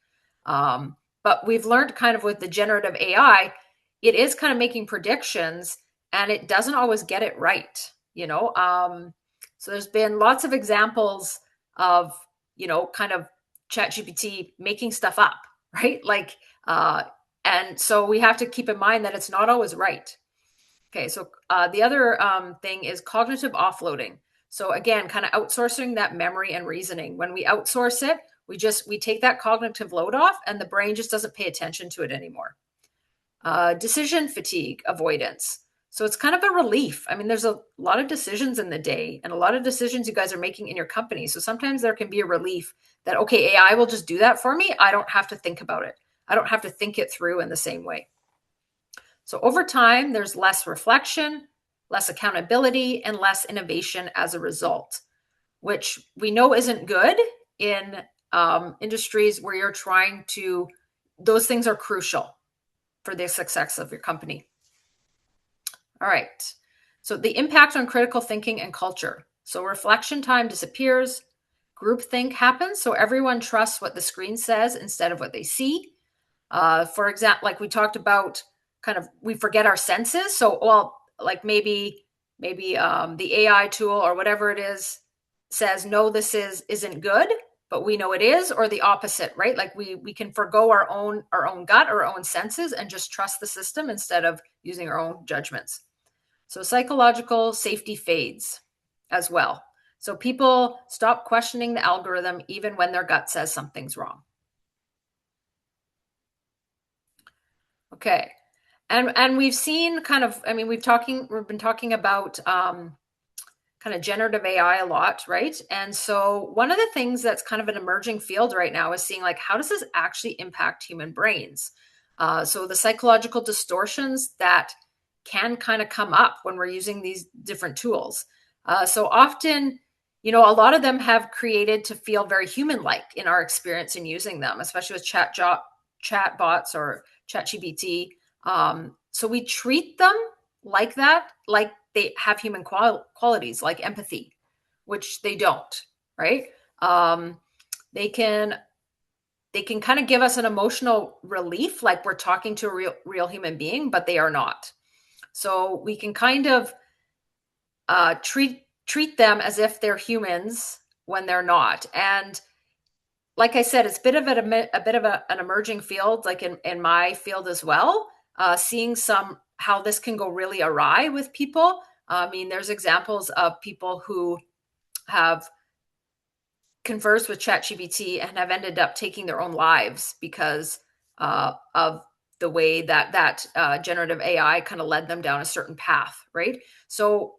But we've learned kind of with the generative AI, it is kind of making predictions and it doesn't always get it right, So there's been lots of examples of, kind of ChatGPT making stuff up, right? Like, and so we have to keep in mind that it's not always right. Okay, so the other thing is cognitive offloading. So again, kind of outsourcing that memory and reasoning. When we outsource it, we take that cognitive load off and the brain just doesn't pay attention to it anymore. Decision fatigue avoidance. So it's kind of a relief. I mean, there's a lot of decisions in the day and a lot of decisions you guys are making in your company. So sometimes there can be a relief that, okay, AI will just do that for me. I don't have to think about it. I don't have to think it through in the same way. So over time, there's less reflection, less accountability, and less innovation as a result, which we know isn't good in industries where you're trying to, those things are crucial for the success of your company. All right. So the impact on critical thinking and culture. So reflection time disappears, groupthink happens. So everyone trusts what the screen says instead of what they see. For example, like we talked about, kind of we forget our senses. So, well, like maybe the AI tool or whatever it is says, no, this isn't good, but we know it is, or the opposite, right? Like we can forgo our own gut, our own senses, and just trust the system instead of using our own judgments. So psychological safety fades as well. So people stop questioning the algorithm even when their gut says something's wrong. Okay. And we've seen kind of, I mean, we've been talking about kind of generative AI a lot, right? And so one of the things that's kind of an emerging field right now is seeing like, how does this actually impact human brains? So the psychological distortions that can kind of come up when we're using these different tools. So often, a lot of them have created to feel very human-like in our experience in using them, especially with chat bots or ChatGPT. So we treat them like that, like they have human qualities, like empathy, which they don't, right? They can they can kind of give us an emotional relief, like we're talking to a real human being, but they are not. So we can kind of treat them as if they're humans when they're not. And like I said, it's a bit of an emerging field, like in my field as well. Seeing how this can go really awry with people. I mean, there's examples of people who have conversed with ChatGPT and have ended up taking their own lives because of the way that generative AI kind of led them down a certain path, right? So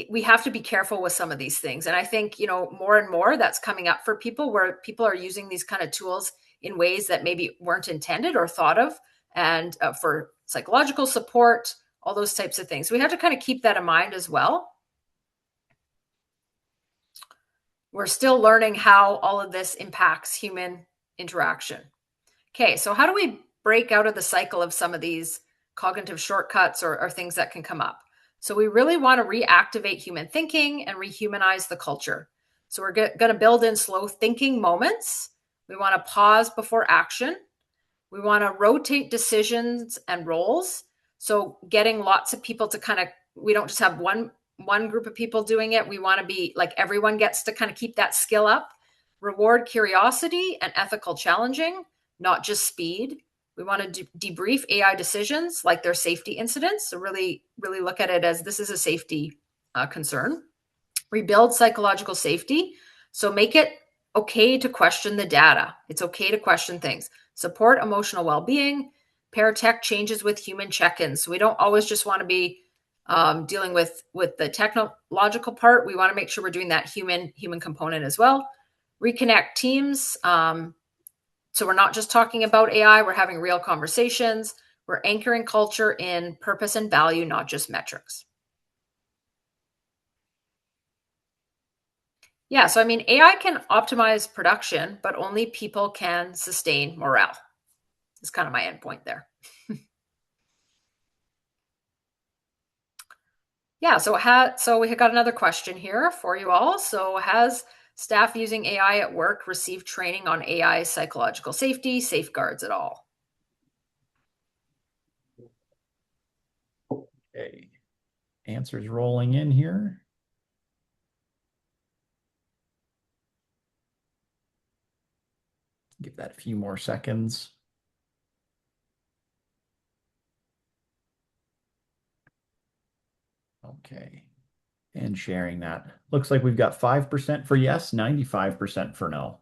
we have to be careful with some of these things. And I think, more and more that's coming up for people, where people are using these kind of tools in ways that maybe weren't intended or thought of, and for psychological support, all those types of things. So we have to kind of keep that in mind as well. We're still learning how all of this impacts human interaction. Okay, so how do we break out of the cycle of some of these cognitive shortcuts or things that can come up? So we really want to reactivate human thinking and rehumanize the culture. So we're going to build in slow thinking moments. We want to pause before action. We want to rotate decisions and roles. So getting lots of people to we don't just have one group of people doing it. We want to be like everyone gets to kind of keep that skill up. Reward curiosity and ethical challenging, not just speed. We want to debrief AI decisions like their safety incidents. So really, really look at it as this is a safety concern. Rebuild psychological safety. So make it okay to question the data. It's okay to question things. Support emotional well-being. Pair tech changes with human check-ins. So we don't always just want to be dealing with the technological part. We want to make sure we're doing that human component as well. Reconnect teams. So we're not just talking about AI, we're having real conversations. We're anchoring culture in purpose and value, not just metrics. Yeah, so I mean, AI can optimize production, but only people can sustain morale. That's kind of my endpoint there. Yeah, so we got another question here for you all. So has staff using AI at work received training on AI psychological safety safeguards at all? Okay. Answers rolling in here. Give that a few more seconds. Okay. And sharing that. Looks like we've got 5% for yes, 95% for no.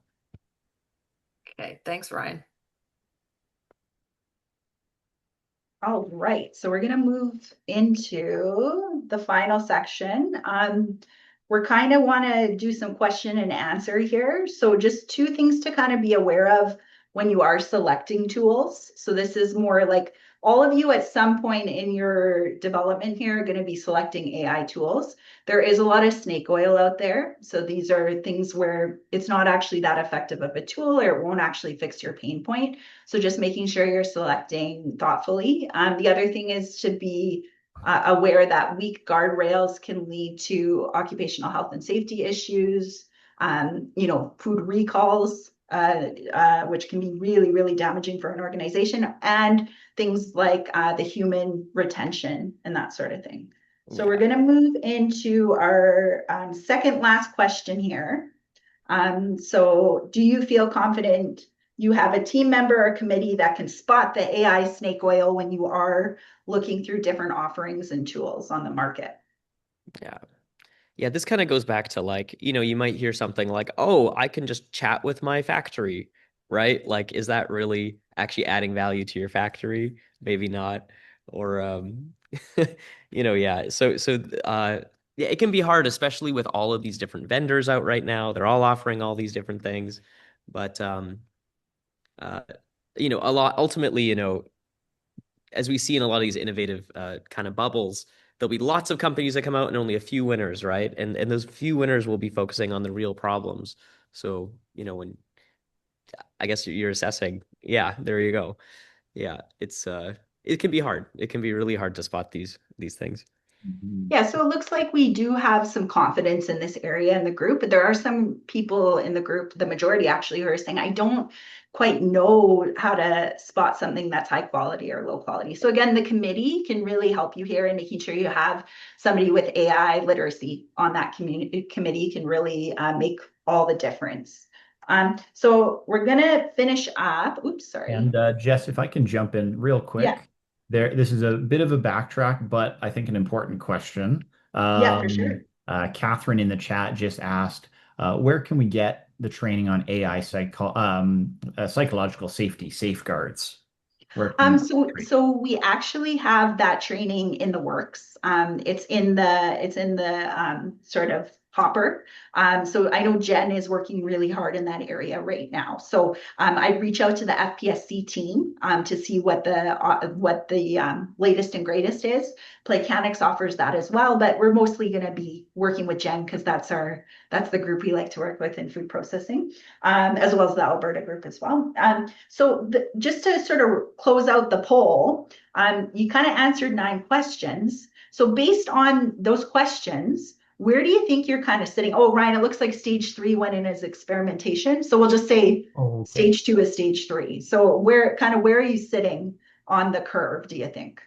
Okay, thanks, Ryan. All right, so we're going to move into the final section. We're kind of want to do some question and answer here. So just two things to kind of be aware of when you are selecting tools. So this is more like all of you at some point in your development here are going to be selecting AI tools. There is a lot of snake oil out there. So these are things where it's not actually that effective of a tool, or it won't actually fix your pain point. So just making sure you're selecting thoughtfully. The other thing is to be aware that weak guardrails can lead to occupational health and safety issues, food recalls, which can be really, really damaging for an organization, and things like the human retention and that sort of thing. So we're going to move into our second last question here. So do you feel confident you have a team member or committee that can spot the AI snake oil when you are looking through different offerings and tools on the market? Yeah. Yeah, this kind of goes back to like, you might hear something like, oh, I can just chat with my factory, right? Like, is that really actually adding value to your factory? Maybe not. Or, yeah. Yeah, it can be hard, especially with all of these different vendors out right now. They're all offering all these different things. But, a lot ultimately, as we see in a lot of these innovative kind of bubbles, there'll be lots of companies that come out and only a few winners, right? And those few winners will be focusing on the real problems. So, when I guess you're assessing, yeah, there you go. Yeah, it can be hard. It can be really hard to spot these things. Yeah, so it looks like we do have some confidence in this area in the group, but there are some people in the group, the majority actually, who are saying, I don't quite know how to spot something that's high quality or low quality. So again, the committee can really help you here in making sure you have somebody with AI literacy on that committee can really make all the difference. So we're gonna finish up. Oops, sorry. And Jess, if I can jump in real Yeah, quick, this is a bit of a backtrack, but I think an important question. yeah, for sure. Catherine in the chat just asked, where can we get the training on AI psychological safety safeguards? Where can we So we actually have that training in the works. It's in the sort of hopper. So I know Jen is working really hard in that area right now. So I reach out to the FPSC team to see what the latest and greatest is. Playcanics offers that as well, but we're mostly going to be working with Jen because that's the group we like to work with in food processing, as well as the Alberta group as well. So just to sort of close out the poll, you kind of answered 9 questions. So based on those questions, where do you think you're kind of sitting? Oh, Ryan, it looks like stage 3 went in as experimentation. So we'll just say okay. stage 2 is stage 3. So where are you sitting on the curve, do you think?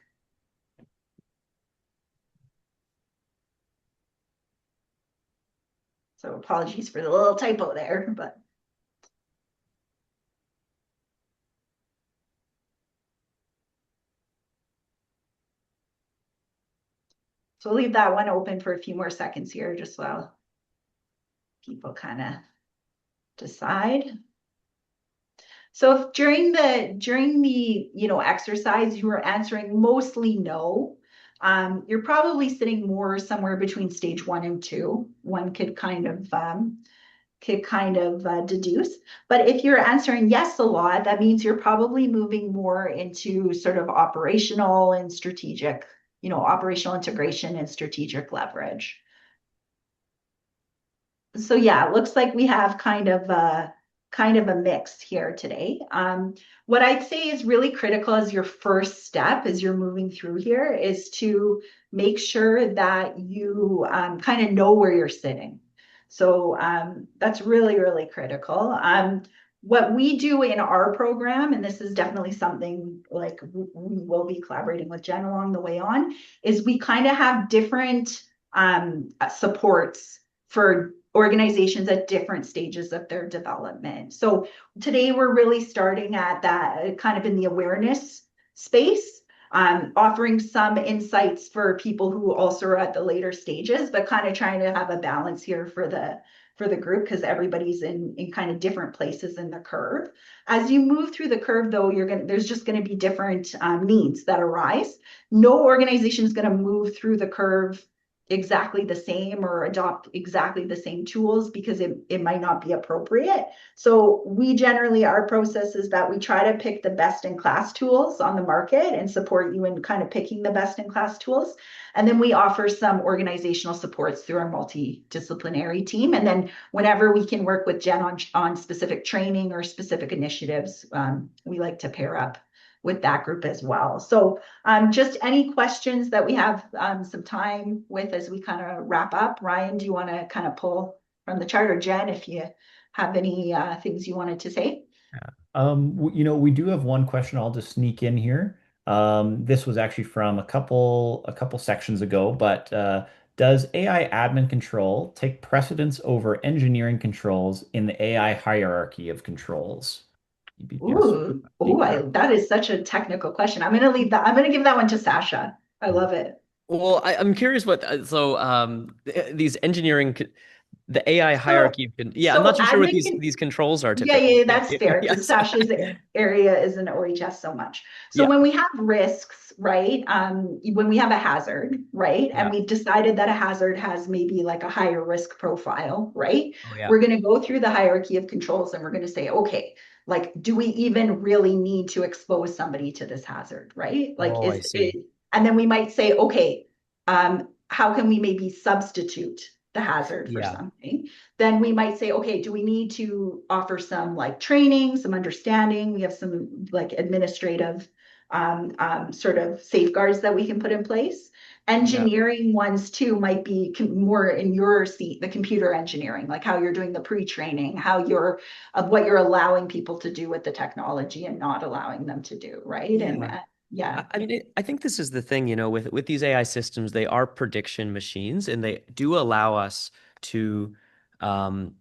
So apologies for the little typo there, but. So we'll leave that one open for a few more seconds here, just while people kind of decide. So if during the exercise you were answering mostly no, you're probably sitting more somewhere between stage 1 and 2. One could kind of deduce. But if you're answering yes a lot, that means you're probably moving more into sort of operational and strategic, operational integration and strategic leverage. So yeah, it looks like we have kind of a mix here today. What I'd say is really critical as your first step as you're moving through here is to make sure that you kind of know where you're sitting. So that's really, really critical. What we do in our program, and this is definitely something like we will be collaborating with Jen along the way on, is we kind of have different supports for organizations at different stages of their development. So today we're really starting at that kind of in the awareness space, offering some insights for people who also are at the later stages, but kind of trying to have a balance here for the group because everybody's in kind of different places in the curve. As you move through the curve, though, there's just going to be different needs that arise. No organization is going to move through the curve exactly the same or adopt exactly the same tools because it might not be appropriate. So we generally, our process is that we try to pick the best in class tools on the market and support you in kind of picking the best in class tools. And then we offer some organizational supports through our multidisciplinary team. And then whenever we can work with Jen on specific training or specific initiatives, we like to pair up with that group as well. So just any questions that we have some time with as we kind of wrap up. Ryan, do you want to kind of pull from the chart, or Jen, if you have any things you wanted to say? We do have one question I'll just sneak in here. This was actually from a couple sections ago, but does AI admin control take precedence over engineering controls in the AI hierarchy of controls? That is such a technical question. I'm going to leave that. I'm going to give that one to Sasha. I love it. Well, I'm curious these engineering, the AI hierarchy. I'm not too sure what these controls are typically. Yeah, that's fair because Sasha's area is in OHS so much. So when we have risks, right? When we have a hazard, right? And we've decided that a hazard has maybe like a higher risk profile, right? We're going to go through the hierarchy of controls and we're going to say, okay, like, do we even really need to expose somebody to this hazard, right? Like, and then we might say, okay, how can we maybe substitute the hazard for something? Then we might say, okay, do we need to offer some like training, some understanding? We have some like administrative sort of safeguards that we can put in place. engineering ones too might be more in your seat, the computer engineering, like how you're doing the pre-training, how you're of what you're allowing people to do with the technology and not allowing them to do, right? And Yeah. yeah, I mean, I think this is the thing, with these AI systems, they are prediction machines, and they do allow us to, um,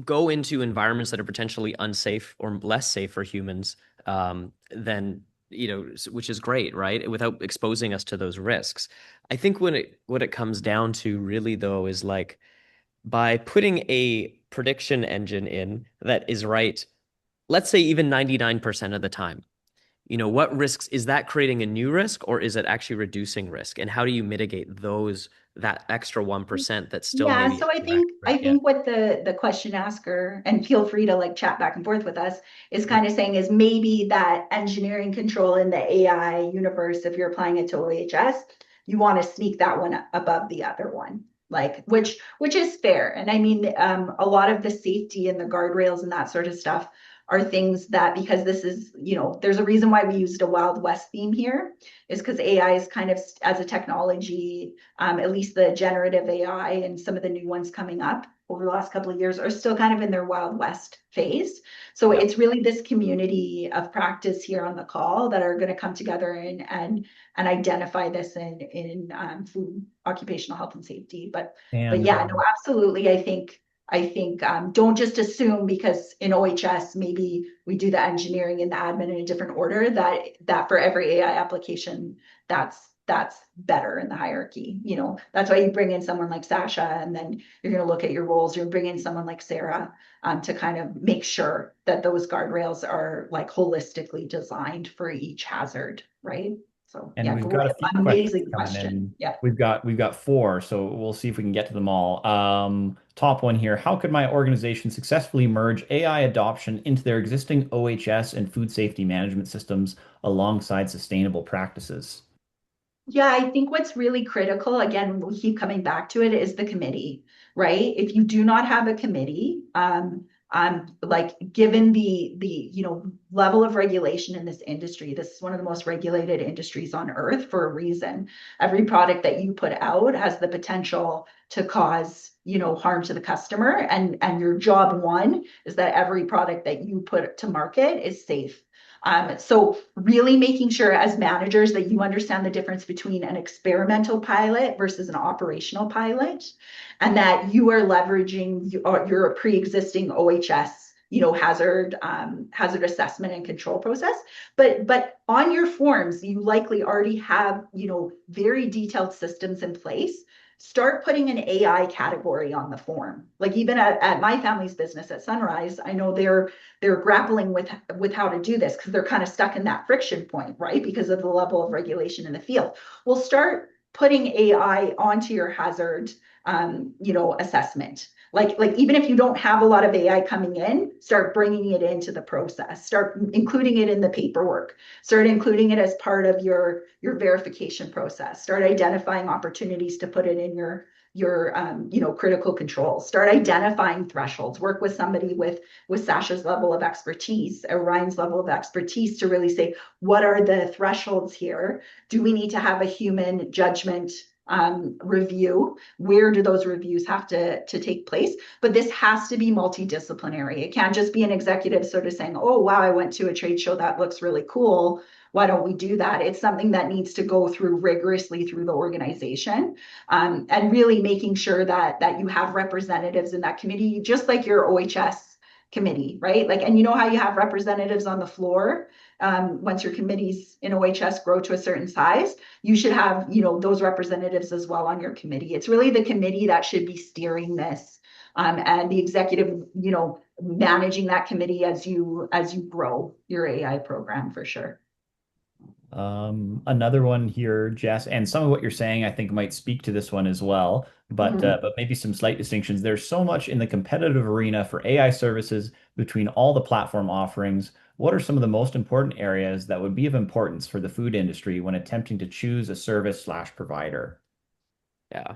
go into environments that are potentially unsafe or less safe for humans, than, which is great, right? Without exposing us to those risks. I think what it comes down to really though is like by putting a prediction engine in that is right, let's say even 99% of the time, what risks is that creating a new risk or is it actually reducing risk? And how do you mitigate that extra 1% that's still yeah. maybe So I incorrect, think right? Yeah. what the question asker, and feel free to like chat back and forth with us, is Yeah. kind of saying is maybe that engineering control in the AI universe, if you're applying it to OHS, you want to sneak that one above the other one. Like which is fair. And I mean, a lot of the safety and the guardrails and that sort of stuff are things that, because this is, there's a reason why we used a Wild West theme here, is because AI is kind of as a technology, at least the generative AI and some of the new ones coming up over the last couple of years are still kind of in their Wild West phase. So Yeah. it's really this community of practice here on the call that are going to come together and identify this in food, occupational health and safety. But And yeah, no, absolutely. I think don't just assume because in OHS maybe we do the engineering and the admin in a different order that for every AI application that's better in the hierarchy. That's why you bring in someone like Sasha, and then you're going to look at your roles. You're bringing someone like Sarah to kind of make sure that those guardrails are like holistically designed for each hazard, right? So And yeah, we've got great, a few questions amazing coming question. in. Yeah. We've got four, so we'll see if we can get to them all. Top one here. How could my organization successfully merge AI adoption into their existing OHS and food safety management systems alongside sustainable practices? Yeah, I think what's really critical, again, we keep coming back to it, is the committee, right? If you do not have a committee, like given the level of regulation in this industry, this is one of the most regulated industries on earth for a reason. Every product that you put out has the potential to cause, harm to the customer, and your job one is that every product that you put to market is safe. So really making sure as managers that you understand the difference between an experimental pilot versus an operational pilot, and that you are leveraging your pre-existing OHS, hazard assessment and control process. But on your forms, you likely already have, very detailed systems in place. Start putting an AI category on the form. Like even at my family's business at Sunrise, I know they're grappling with how to do this because they're kind of stuck in that friction point, right? Because of the level of regulation in the field. We'll start putting AI onto your hazard, assessment. Like even if you don't have a lot of AI coming in, start bringing it into the process. Start including it in the paperwork. Start including it as part of your verification process. Start identifying opportunities to put it in your critical controls. Start identifying thresholds. Work with somebody with Sasha's level of expertise or Ryan's level of expertise to really say, what are the thresholds here? Do we need to have a human judgment review? Where do those reviews have to take place? But this has to be multidisciplinary. It can't just be an executive sort of saying, oh, wow, I went to a trade show. That looks really cool. Why don't we do that? It's something that needs to go through rigorously through the organization, and really making sure that you have representatives in that committee, just like your OHS committee, right? Like, and you know how you have representatives on the floor, once your committees in OHS grow to a certain size, you should have, those representatives as well on your committee. It's really the committee that should be steering this, and the executive, managing that committee as you grow your AI program for sure. Another one here, Jess, and some of what you're saying I think might speak to this one as well, but maybe some slight distinctions. There's so much in the competitive arena for AI services between all the platform offerings. What are some of the most important areas that would be of importance for the food industry when attempting to choose a service/provider? Yeah.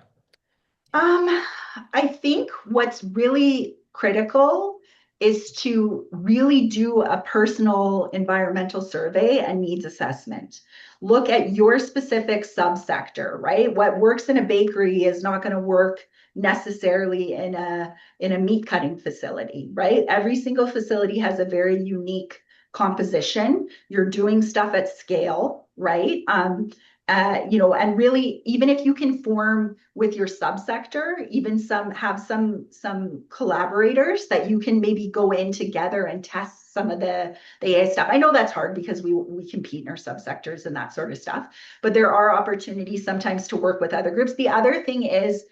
I think what's really critical is to really do a personal environmental survey and needs assessment. Look at your specific subsector, right? What works in a bakery is not going to work necessarily in a meat cutting facility, right? Every single facility has a very unique composition. You're doing stuff at scale, right? And really, even if you can form with your subsector, even some collaborators that you can maybe go in together and test some of the AI stuff. I know that's hard because we compete in our subsectors and that sort of stuff, but there are opportunities sometimes to work with other groups. The other thing is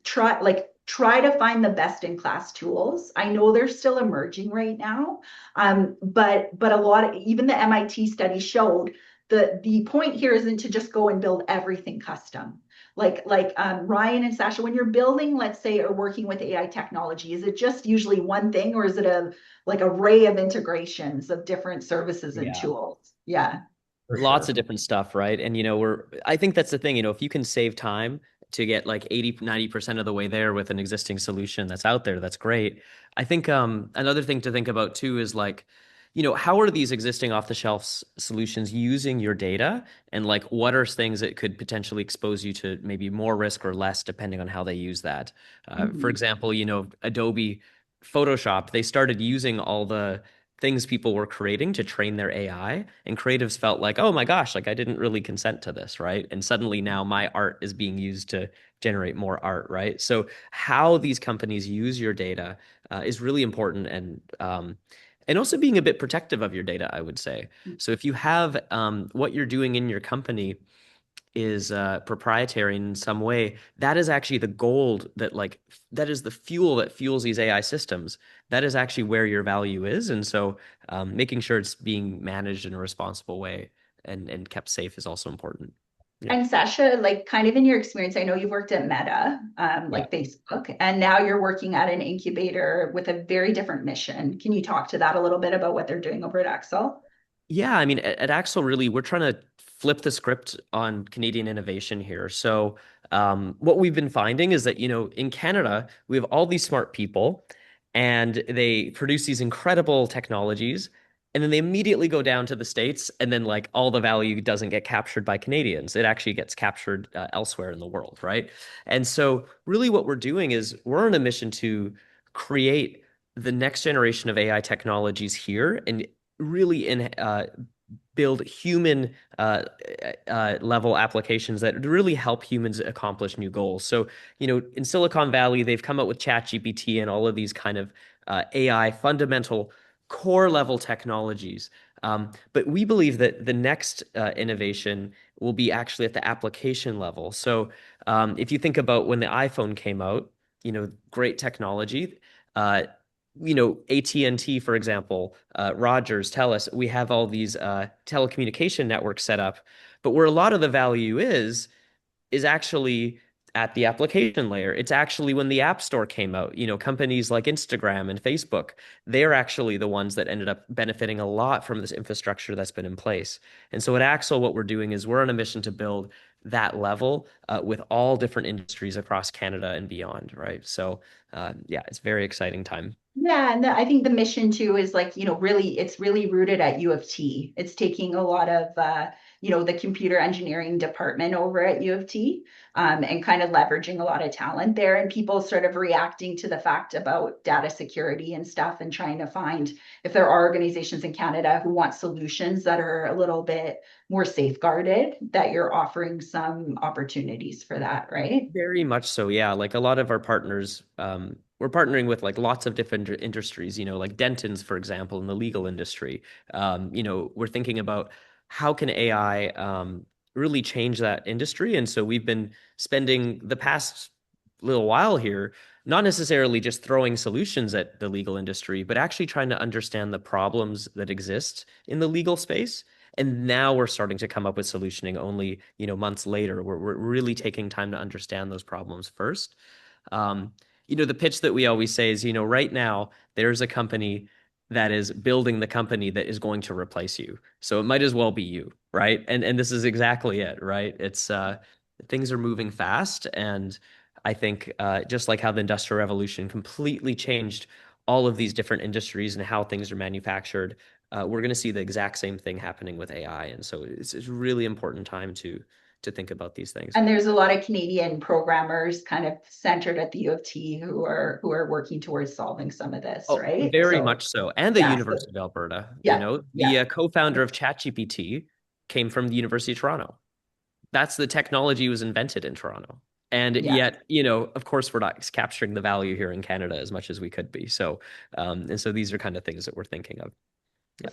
try to find the best in class tools. I know they're still emerging right now, but a lot of even the MIT study showed the point here isn't to just go and build everything custom. Ryan and Sasha, when you're building, let's say, or working with AI technology, is it just usually one thing, or is it a array of integrations of different services and tools? Yeah. Lots of different stuff, right? And I think that's the thing, if you can save time to get like 80-90% of the way there with an existing solution that's out there, that's great. I think another thing to think about too is how are these existing off-the-shelf solutions using your data, and what are things that could potentially expose you to maybe more risk or less depending on how they use that. For example, Adobe Photoshop, they started using all the things people were creating to train their AI, and creatives felt like, oh my gosh, I didn't really consent to this, right? And suddenly now my art is being used to generate more art, right? So how these companies use your data is really important, and also being a bit protective of your data, I would say. So if you have what you're doing in your company is proprietary in some way, that is actually the gold that is the fuel that fuels these AI systems. That is actually where your value is. And so making sure it's being managed in a responsible way and kept safe is also important. Yeah. And Sasha, kind of in your experience, I know you've worked at Meta, Facebook, and now you're working at an incubator with a very different mission. Can you talk to that a little bit about what they're doing over at Axel? Yeah, I mean, at Axel, really, we're trying to flip the script on Canadian innovation here. So, what we've been finding is that, in Canada, we have all these smart people, and they produce these incredible technologies, and then they immediately go down to the States, and then all the value doesn't get captured by Canadians. It actually gets captured elsewhere in the world, right? And so, really, what we're doing is we're on a mission to create the next generation of AI technologies here, and really build human level applications that really help humans accomplish new goals. So, in Silicon Valley, they've come up with ChatGPT and all of these kind of AI fundamental core level technologies. But we believe that the next innovation will be actually at the application level. So if you think about when the iPhone came out, great technology. AT&T, for example, Rogers, TELUS, we have all these telecommunication networks set up, but where a lot of the value is actually at the application layer. It's actually when the App Store came out, companies like Instagram and Facebook, they're actually the ones that ended up benefiting a lot from this infrastructure that's been in place. And so at Axel, what we're doing is we're on a mission to build that level with all different industries across Canada and beyond, right? So yeah, it's a very exciting time. Yeah, and I think the mission too is really, it's really rooted at U of T. It's taking a lot of the computer engineering department over at U of T, and kind of leveraging a lot of talent there, and people sort of reacting to the fact about data security and stuff, and trying to find if there are organizations in Canada who want solutions that are a little bit more safeguarded, that you're offering some opportunities for that, right? Very much so, yeah. Like a lot of our partners, we're partnering with lots of different industries, like Dentons, for example, in the legal industry. We're thinking about how can AI really change that industry. And so we've been spending the past little while here, not necessarily just throwing solutions at the legal industry, but actually trying to understand the problems that exist in the legal space. And now we're starting to come up with solutioning only, months later. We're really taking time to understand those problems first. The pitch that we always say is, right now there's a company that is building the company that is going to replace you. So it might as well be you, right? And this is exactly it, right? It's things are moving fast, and I think just like how the Industrial Revolution completely changed all of these different industries and how things are manufactured, we're going to see the exact same thing happening with AI. And so it's a really important time to think about these things. And there's a lot of Canadian programmers kind of centered at the U of T who are working towards solving some of this, Oh, right? very So much so. And the yeah, University of Alberta, yeah, yeah. the co-founder of ChatGPT came from the University of Toronto. That's the technology was invented in Toronto. And Yeah. yet, of course, we're not capturing the value here in Canada as much as we could be. So, and so these are kind of things that we're thinking of.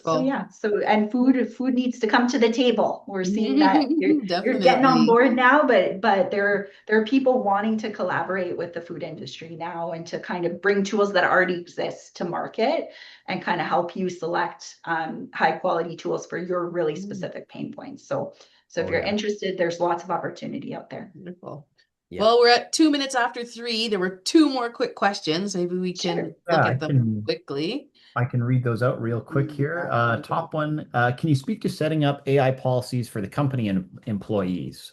So yeah, and food needs to come to the table. We're seeing that you're getting on Definitely. board now, but there are people wanting to collaborate with the food industry now and to kind of bring tools that already exist to market and kind of help you select high quality tools for your really specific pain points. So if you're interested, there's lots of opportunity out there. Wonderful. Yeah. Well, we're at 2 minutes after 3. There were 2 more quick questions. Maybe we can look at them quickly. I can read those out real quick here. Top one, can you speak to setting up AI policies for the company and employees?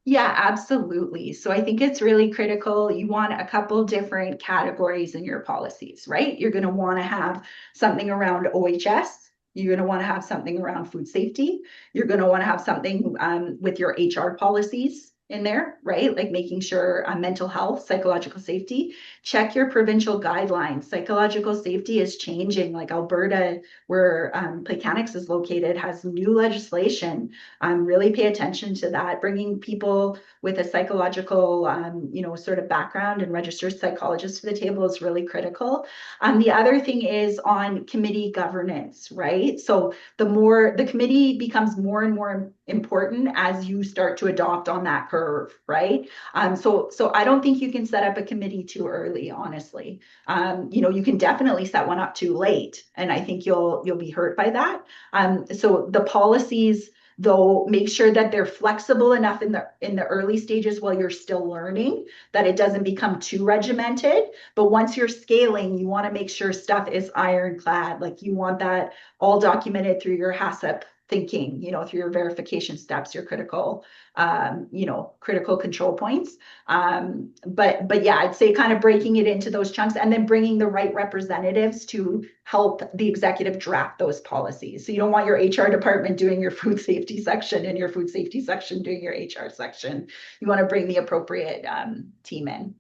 Yeah, absolutely. So I think it's really critical. You want a couple different categories in your policies, right? You're going to want to have something around OHS. You're going to want to have something around food safety. You're going to want to have something with your HR policies in there, right? Like making sure mental health, psychological safety. Check your provincial guidelines. Psychological safety is changing. Like Alberta, where Placanics is located, has new legislation. Really pay attention to that. Bringing people with a psychological, sort of background and registered psychologists to the table is really critical. The other thing is on committee governance, right? So the committee becomes more and more important as you start to adopt on that curve, right? So I don't think you can set up a committee too early, honestly. You can definitely set one up too late, and I think you'll be hurt by that. So the policies, though, make sure that they're flexible enough in the early stages while you're still learning, that it doesn't become too regimented. But once you're scaling, you want to make sure stuff is ironclad. Like you want that all documented through your HACCP thinking, through your verification steps, your critical control points. But yeah, I'd say kind of breaking it into those chunks and then bringing the right representatives to help the executive draft those policies. So you don't want your HR department doing your food safety section and your food safety section doing your HR section. You want to bring the appropriate team in.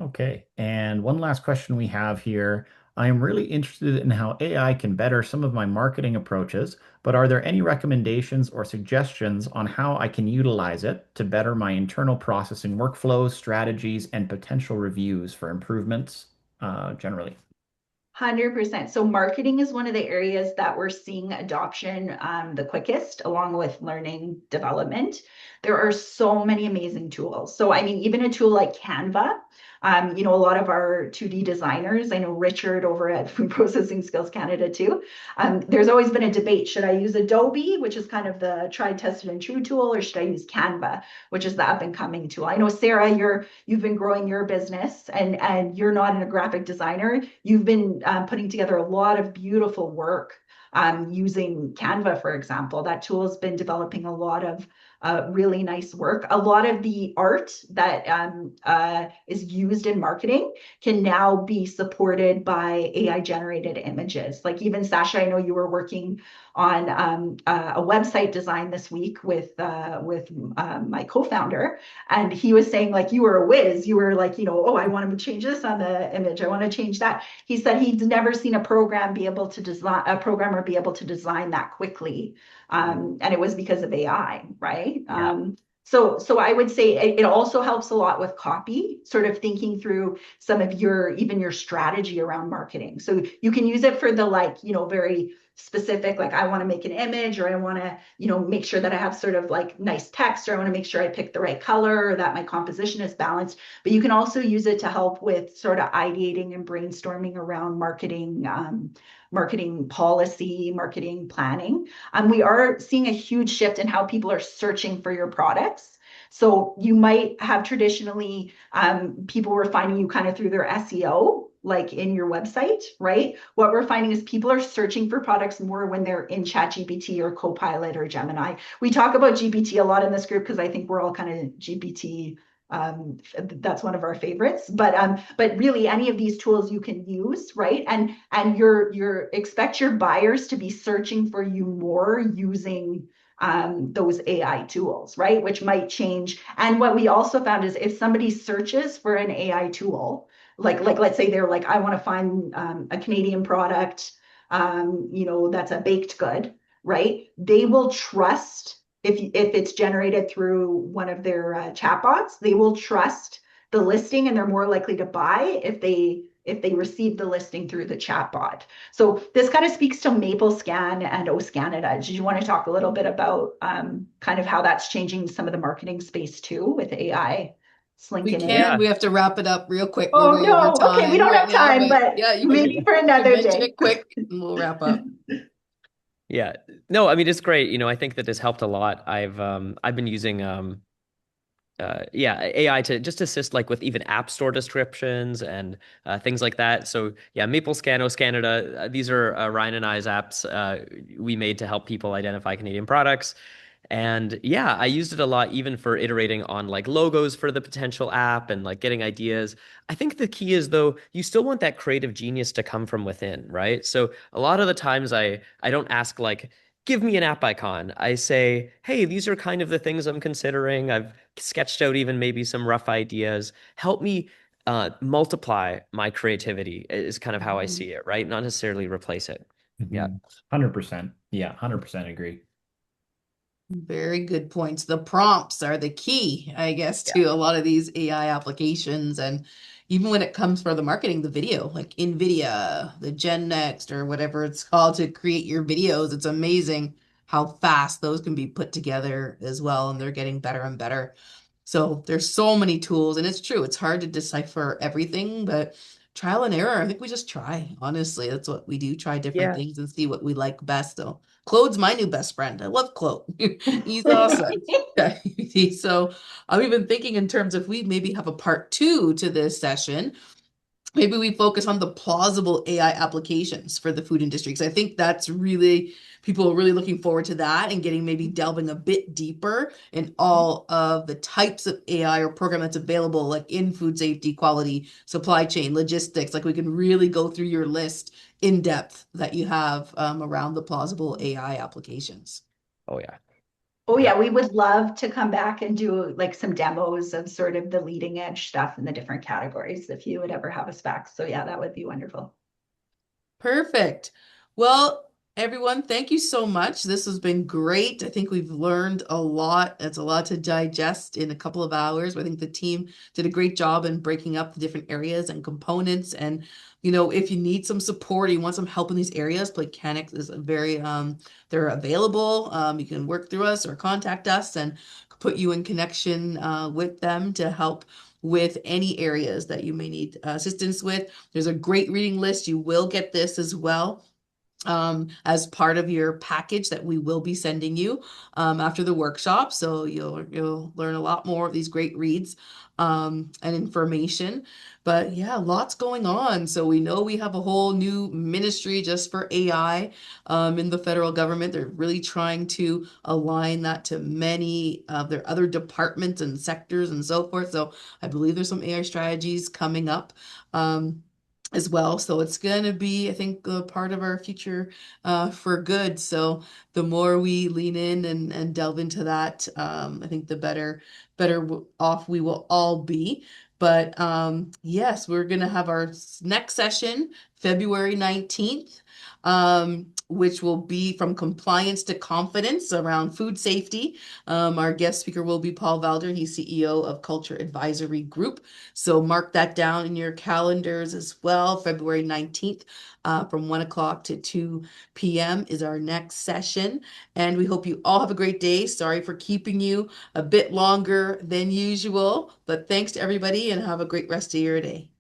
Okay, and one last question we have here. I am really interested in how AI can better some of my marketing approaches, but are there any recommendations or suggestions on how I can utilize it to better my internal processing workflows, strategies, and potential reviews for improvements generally? 100%. So marketing is one of the areas that we're seeing adoption the quickest, along with learning development. There are so many amazing tools. So I mean, even a tool like Canva, a lot of our 2D designers, I know Richard over at Food Processing Skills Canada too. There's always been a debate. Should I use Adobe, which is kind of the tried, tested, and true tool, or should I use Canva, which is the up and coming tool? I know, Sarah, you've been growing your business and you're not a graphic designer. You've been putting together a lot of beautiful work using Canva, for example. That tool has been developing a lot of really nice work. A lot of the art that is used in marketing can now be supported by AI generated images. Like even Sasha, I know you were working on a website design this week with my co-founder, and he was saying like you were a whiz. You were like, oh, I want to change this on the image. I want to change that. He said he's never seen a programmer be able to design that quickly. And it was because of AI, right? Yeah. So I would say it also helps a lot with copy, sort of thinking through some of even your strategy around marketing. So you can use it for the very specific, like I want to make an image, or I want to, make sure that I have sort of like nice text, or I want to make sure I pick the right color, or that my composition is balanced. But you can also use it to help with sort of ideating and brainstorming around marketing policy, marketing planning. We are seeing a huge shift in how people are searching for your products. So you might have traditionally, people were finding you kind of through their SEO, like in your website, right? What we're finding is people are searching for products more when they're in ChatGPT or Copilot or Gemini. We talk about GPT a lot in this group because I think we're all kind of GPT That's one of our favorites. But really, any of these tools you can use, right? And you're expect your buyers to be searching for you more using those AI tools, right? Which might change. And what we also found is if somebody searches for an AI tool, like let's say they're like, I want to find a Canadian product, that's a baked good, right? They will trust if it's generated through one of their chatbots, they will trust the listing and they're more likely to buy if they receive the listing through the chatbot. So this kind of speaks to MapleScan and OSCanada. Did you want to talk a little bit about kind of how that's changing some of the marketing space too with AI We slinking in? can. We have to wrap it up real quick. Oh We're way over no. Okay, we time don't right have now, time, but yeah, you maybe for can another mention day. it quick and we'll wrap up. Yeah. No, I mean it's great. I think that has helped a lot. I've been using AI to just assist like with even app store descriptions and things like that. So yeah, MapleScan, Canada, these are Ryan and I's apps we made to help people identify Canadian products. And yeah, I used it a lot even for iterating on like logos for the potential app and like getting ideas. I think the key is though, you still want that creative genius to come from within, right? So a lot of the times I don't ask like, give me an app icon. I say, hey, these are kind of the things I'm considering. I've sketched out even maybe some rough ideas. Help me multiply my creativity is kind of how I see it, right? Not necessarily replace it. Yeah. 100%. Yeah, 100% agree. Very good points. The prompts are the key, I guess, to a lot of these AI applications. And even when it comes for the marketing, the video, like NVIDIA, the Gen Next, or whatever it's called to create your videos, it's amazing how fast those can be put together as well. And they're getting better and better. So there's so many tools, and it's true, it's hard to decipher everything, but trial and error. I think we just try. Honestly, that's what we do. Try different Yeah. things and see what we like best. So Claude's my new best friend. I love Claude. He's awesome. So I'm even thinking in terms of we maybe have a part 2 to this session. Maybe we focus on the plausible AI applications for the food industry, because I think that's really, people are really looking forward to that and getting maybe delving a bit deeper in all of the types of AI or program that's available, like in food safety, quality, supply chain, logistics. Like we can really go through your list in depth that you have around the plausible AI applications. Oh yeah. Oh yeah, we would love to come back and do like some demos of sort of the leading edge stuff in the different categories if you would ever have us back. So yeah, that would be wonderful. Perfect. Well, everyone, thank you so much. This has been great. I think we've learned a lot. It's a lot to digest in a couple of hours. I think the team did a great job in breaking up the different areas and components. And, if you need some support, or you want some help in these areas, Playcanics is they're available. You can work through us or contact us and put you in connection with them to help with any areas that you may need assistance with. There's a great reading list. You will get this as well as part of your package that we will be sending you after the workshop. So you'll learn a lot more of these great reads and information. But yeah, lots going on. So we know we have a whole new ministry just for AI in the federal government. They're really trying to align that to many of their other departments and sectors and so forth. So I believe there's some AI strategies coming up. As well. So it's going to be, I think, a part of our future for good. So the more we lean in and delve into that, I think the better off we will all be. But yes, we're going to have our next session, February 19th, which will be from compliance to confidence around food safety. Our guest speaker will be Paul Valder. He's CEO of Culture Advisory Group. So mark that down in your calendars as well. February 19th from 1 o'clock to 2 p.m. is our next session. And we hope you all have a great day. Sorry for keeping you a bit longer than usual, but thanks to everybody and have a great rest of your day.